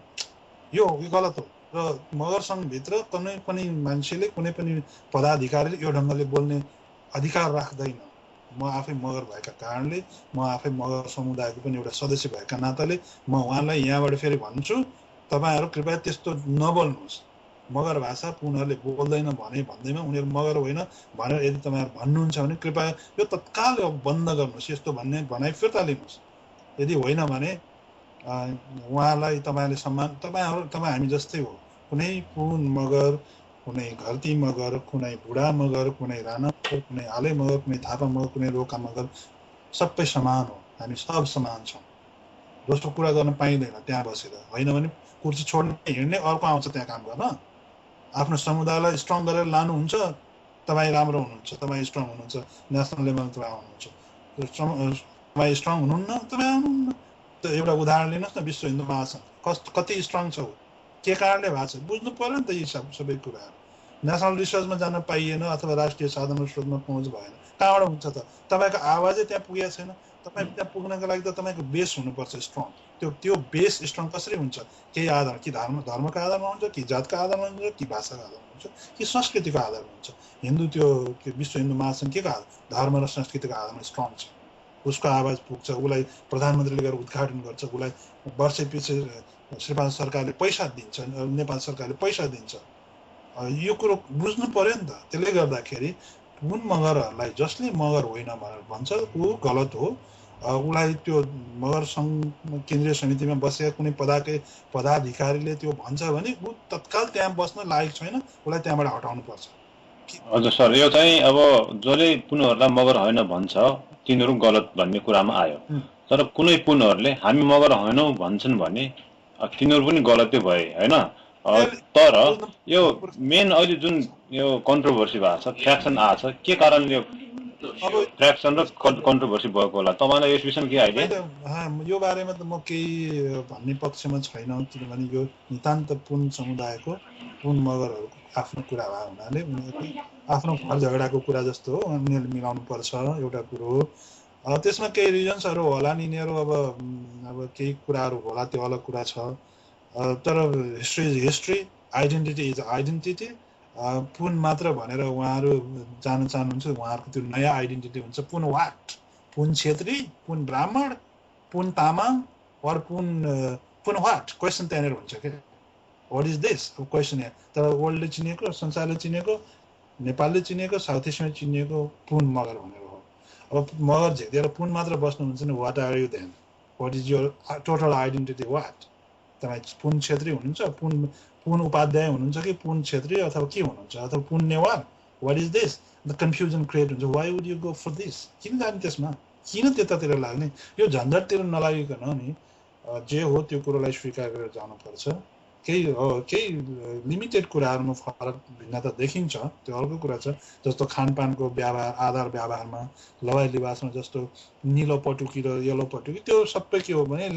यो गलत हो। र मगर सङ्घभित्र कुनै पनि मान्छेले, कुनै पनि पदाधिकारीले यो ढङ्गले बोल्ने अधिकार राख्दैन। म आफै मगर भएका कारणले, म आफै मगर समुदायको पनि एउटा सदस्य भएका नाताले म उहाँलाई यहाँबाट फेरि भन्छु, तपाईँहरू कृपया त्यस्तो नबोल्नुहोस्। मगर भाषा पुनहरूले बोल्दैन भने भन्दैमा उनीहरू मगर होइन भनेर यदि तपाईँहरू भन्नुहुन्छ भने कृपया यो तत्काल बन्द गर्नुहोस्, यस्तो भन्ने भनाइ फिर्ता लिनुहोस्। यदि होइन भने उहाँलाई तपाईँले सम्मान, तपाईँ हामी जस्तै हो। कुनै पुन मगर, कुनै घरती मगर, कुनै बुढा मगर, कुनै राणा मगर, कुनै आले मगर, कुनै थापा मगर, कुनै रोका मगर, सबै समान हो। हामी सब समान छौँ। दोस्रो कुरा गर्न पाइँदैन त्यहाँ बसेर, होइन भने कुर्सी छोड्ने हिँड्ने अर्को आउँछ त्यहाँ काम गर्न। आफ्नो समुदायलाई स्ट्रङ गरेर लानुहुन्छ, तपाईँ राम्रो हुनुहुन्छ, तपाईँ स्ट्रङ हुनुहुन्छ, नेसनल लेभलमा तपाईँ आउनुहुन्छ। तपाईँ स्ट्रङ हुनुहुन्न, तपाईँ आउनुहुन्न। त एउटा उदाहरण लिनुहोस् न, विश्व हिन्दू महासङ्घ कति स्ट्रङ छ, के कारणले भएको छ, बुझ्नु पर्यो नि त। यी सबै कुराहरू नेसनल रिसर्चमा जान पाइएन अथवा राष्ट्रिय साधन स्रोतमा पहुँच भएन, कहाँबाट हुन्छ त? तपाईँको आवाजै त्यहाँ पुगेको छैन। तपाईँ त्यहाँ पुग्नको लागि त तपाईँको बेस हुनुपर्छ स्ट्रङ। त्यो बेस स्ट्रङ कसरी हुन्छ? केही आधार, कि धर्मको आधारमा हुन्छ, कि जातको आधारमा हुन्छ, कि भाषाको आधारमा हुन्छ, कि संस्कृतिको आधारमा हुन्छ। हिन्दू त्यो विश्व हिन्दू महासङ्घ के आधार, धर्म र संस्कृतिको आधारमा स्ट्रङ छ। उसको आवाज पुग्छ, उसलाई प्रधानमन्त्रीले गएर उद्घाटन गर्छ, उसलाई वर्षै पछि श्रीपाल सरकारले पैसा दिन्छ, नेपाल सरकारले पैसा दिन्छ। यो कुरो बुझ्नु पर्यो नि त। त्यसले गर्दाखेरि पुन मगरहरूलाई जसले मगर होइन भनेर भन्छ ऊ गलत हो। उसलाई त्यो मगर सङ्घ केन्द्रीय समितिमा बसेका कुनै पदाधिकारीले त्यो भन्छ भने ऊ तत्काल त्यहाँ बस्न लायक छैन, उसलाई त्यहाँबाट हटाउनु पर्छ। हजुर सर, यो चाहिँ अब जसले पुनहरूलाई मगर होइन भन्छ तिनीहरू गलत भन्ने कुरामा आयो। तर कुनै पुनहरूले हामी मगर होइनौँ भन्छन् भने तिनीहरू पनि गलतै भए होइन। तर यो मेन अहिले जुन यो कन्ट्रोभर्सी भएको छ, फ्र्याक्सन आएको छ, के कारणले यो फ्र्याक्सन र कन्ट्रोभर्सी भएको होला? तपाईँलाई यस विषयमा के आइडिया? यो बारेमा त म केही भन्ने पक्षमा छैन, किनभने यो नितान्त पुन समुदायको, पुन मगरहरूको आफ्नो कुरा भए हुनाले उनीहरूले आफ्नो घर झगडाको कुरा जस्तो हो, उनीहरूले मिलाउनु पर्छ, एउटा कुरो हो। त्यसमा केही रिजन्सहरू होला नि, यिनीहरू अब केही कुराहरू होला, त्यो अलग कुरा छ। तर history is history, identity is identity. Pun मात्र भनेर उहाँहरू जान चाहनुहुन्छ, उहाँहरूको त्यो नयाँ आइडेन्टिटी हुन्छ। पुन वाट, पुन छेत्री, पुन ब्राह्मण, पुन तामाङ, वा पुन वाट, क्वेसन त्यहाँनिर हुन्छ क्या, वाट इज दिस क्वेसन यहाँ। तर वर्ल्डले चिनेको, संसारले चिनेको, नेपालले चिनेको, साउथ एसियामा चिनेको पुन मगर भनेर हो। अब मगर झिक्दिएर पुन मात्र बस्नुहुन्छ नि, what are you then, what is your total identity, what? तपाईँ पुन छेत्री हुनुहुन्छ, पुन उपाध्याय हुनुहुन्छ कि पुन छेत्री, अथवा के हुनुहुन्छ, अथवा Pun Newar, what is this? The confusion create हुन्छ। Why would you go for this? किन जाने त्यसमा, किन त्यतातिर लाग्ने? यो झन्झटतिर नलागिकन नि जे हो त्यो कुरोलाई स्वीकार गरेर जानुपर्छ। केही लिमिटेड कुराहरूमा फरक भिन्नता देखिन्छ, त्यो अर्को कुरा छ। जस्तो खानपानको व्यवहार, आधार व्यवहारमा, लवाइ लिबासमा जस्तो निलो पटुकी र येलो पटुकी, त्यो सबै के हो भने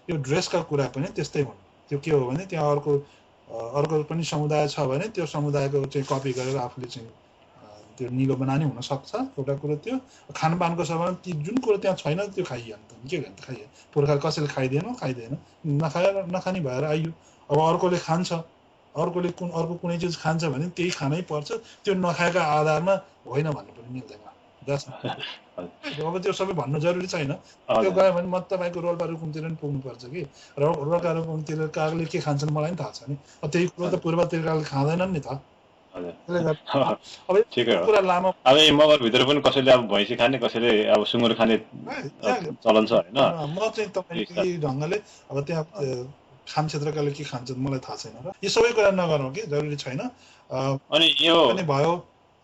यो ड्रेसका कुरा पनि त्यस्तै हुन्। त्यो के हो भने त्यहाँ अर्को पनि समुदाय छ भने त्यो समुदायको चाहिँ कपी गरेर आफूले चाहिँ त्यो निलो बनानी हुनसक्छ। एउटा कुरो त्यो। खानपानको छ भने ती जुन कुरो त्यहाँ छैन त्यो खाइयो नि त, के गर्ने त खाइयो। पुर्खा कसैले खाइदिएन, नखाने भएर आइयो। अब अर्कोले खान्छ, अर्को कुनै चिज खान्छ भने त्यही खानै पर्छ, त्यो नखाएका आधारमा होइन भन्नु पनि मिल्दैन। अब त्यो सबै भन्नु जरुरी छैन। त्यो गयो भने म तपाईँको रोल्पा रुकुमतिर पनि पुग्नुपर्छ कि, रोल्पा रुकुमतिर कागले के खान्छन् मलाई पनि थाहा छ नि। त्यही कुरो त पूर्व तिर्काले खाँदैनन् नि त। अब कुरा लामो। अब यी मगरभित्र पनि कसैले अब भैँसी खाने, कसैले अब सुँगुर खाने चलन छ होइन। म चाहिँ तपाईँको यही ढङ्गले अब त्यहाँ खाम क्षेत्रकाले के खान्छन् मलाई थाहा छैन र यो सबै कुरा नगरौँ कि जरुरी छैन। अनि यो पनि भयो।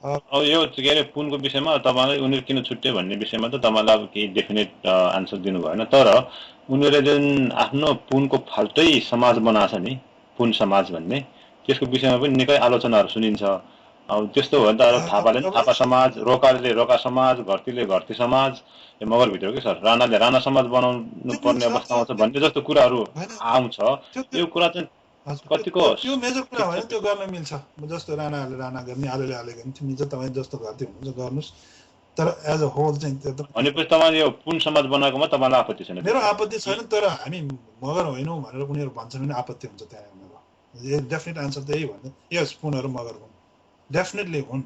अब यो के अरे पुनको विषयमा तपाईँलाई उनीहरू किन छुट्यो भन्ने विषयमा त तपाईँलाई अब केही डेफिनेट आन्सर दिनु भएन। तर उनीहरूले जुन आफ्नो पुनको फाल्टै समाज बनाएको छ नि, पुन समाज भन्ने, त्यसको विषयमा पनि निकै आलोचनाहरू सुनिन्छ। अब त्यस्तो हो भने त अब थापाले पनि थापा समाज, रोकाले रोका समाज, घरतीले घरती समाज, यो मगरभित्र के सर राणाले राणा समाज बनाउनु पर्ने अवस्था आउँछ भन्ने जस्तो कुराहरू आउँछ। यो कुरा चाहिँ कतिको त्यो मेजर कुरा होइन, त्यो गर्न मिल्छ। जस्तो राणाहरूले राणा गर्ने, आलुले आलु गर्ने, मिल्छ। तपाईँ जस्तो घरती हुनुहुन्छ गर्नुहोस्, तर एज अ होल चाहिँ भनेपछि तपाईँले यो पुन समाज बनाएकोमा तपाईँलाई आपत्ति छैन? मेरो आपत्ति छैन, तर हामी मगर होइनौँ भनेर उनीहरू भन्छन् भने आपत्ति हुन्छ त्यहाँ। मेरो डेफिनेट आन्सर त यही भन्नु, यस पुनहरू मगर हुन्, डेफिनेटली हुन्।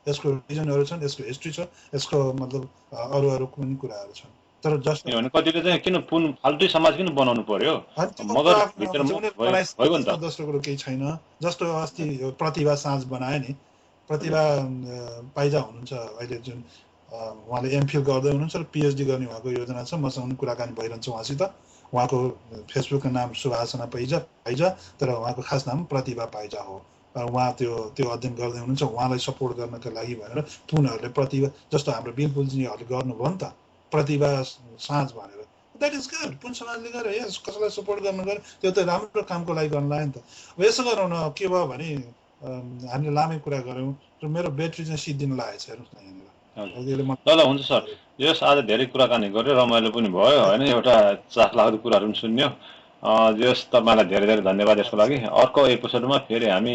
यसको रिजनहरू छन्, यसको हिस्ट्री छ, यसको मतलब अरू कुनै कुराहरू छन्। तर जस्तो भने कतिले चाहिँ किन पुन फाल्टै समाज किन बनाउनु पर्यो? मगर भित्र भयो नि त। दोस्रो कुरो केही छैन। जस्तो अस्ति प्रतिभा साँझ बनायो नि, प्रतिभा पाइजा हुनुहुन्छ अहिले, जुन उहाँले एमफिल गर्दै हुनुहुन्छ र पिएचडी गर्ने उहाँको योजना छ। मसँग पनि कुराकानी भइरहन्छ उहाँसित। उहाँको फेसबुकको नाम सुभाषना पाइजा, तर उहाँको खास नाम प्रतिभा पाइजा हो। उहाँ त्यो अध्ययन गर्दै हुनुहुन्छ। उहाँलाई सपोर्ट गर्नका लागि भनेर पुनहरूले प्रतिभा, जस्तो हाम्रो बिलपुलजीहरूले गर्नुभयो नि त, प्रतिभा साँझ भनेर। That is good. पुन समाजले गरेर यस कसैलाई सपोर्ट गर्नु गऱ्यो, त्यो त राम्रो कामको लागि गर्नु लाग्यो नि त। अब यसो गरौँ न, के भयो भने हामीले लामै कुरा गऱ्यौँ र मेरो ब्याट्री चाहिँ सिद्धिन लागेको छ, हेर्नुहोस् न यहाँनिर। ल हुन्छ सर, यस आज धेरै कुराकानी गऱ्यो, रमाइलो पनि भयो होइन, एउटा चाखलाग्दो कुराहरू पनि सुन्यो। जस तपाईँलाई धेरै धेरै धन्यवाद यसको लागि। अर्को एपिसोडमा फेरि हामी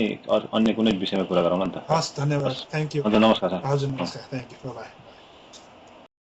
अन्य कुनै विषयमा कुरा गरौँ न त। हस्, धन्यवाद, थ्याङ्क यू। हुन्छ, नमस्कार सर। हजुर नमस्कार, थ्याङ्क यू, बाई।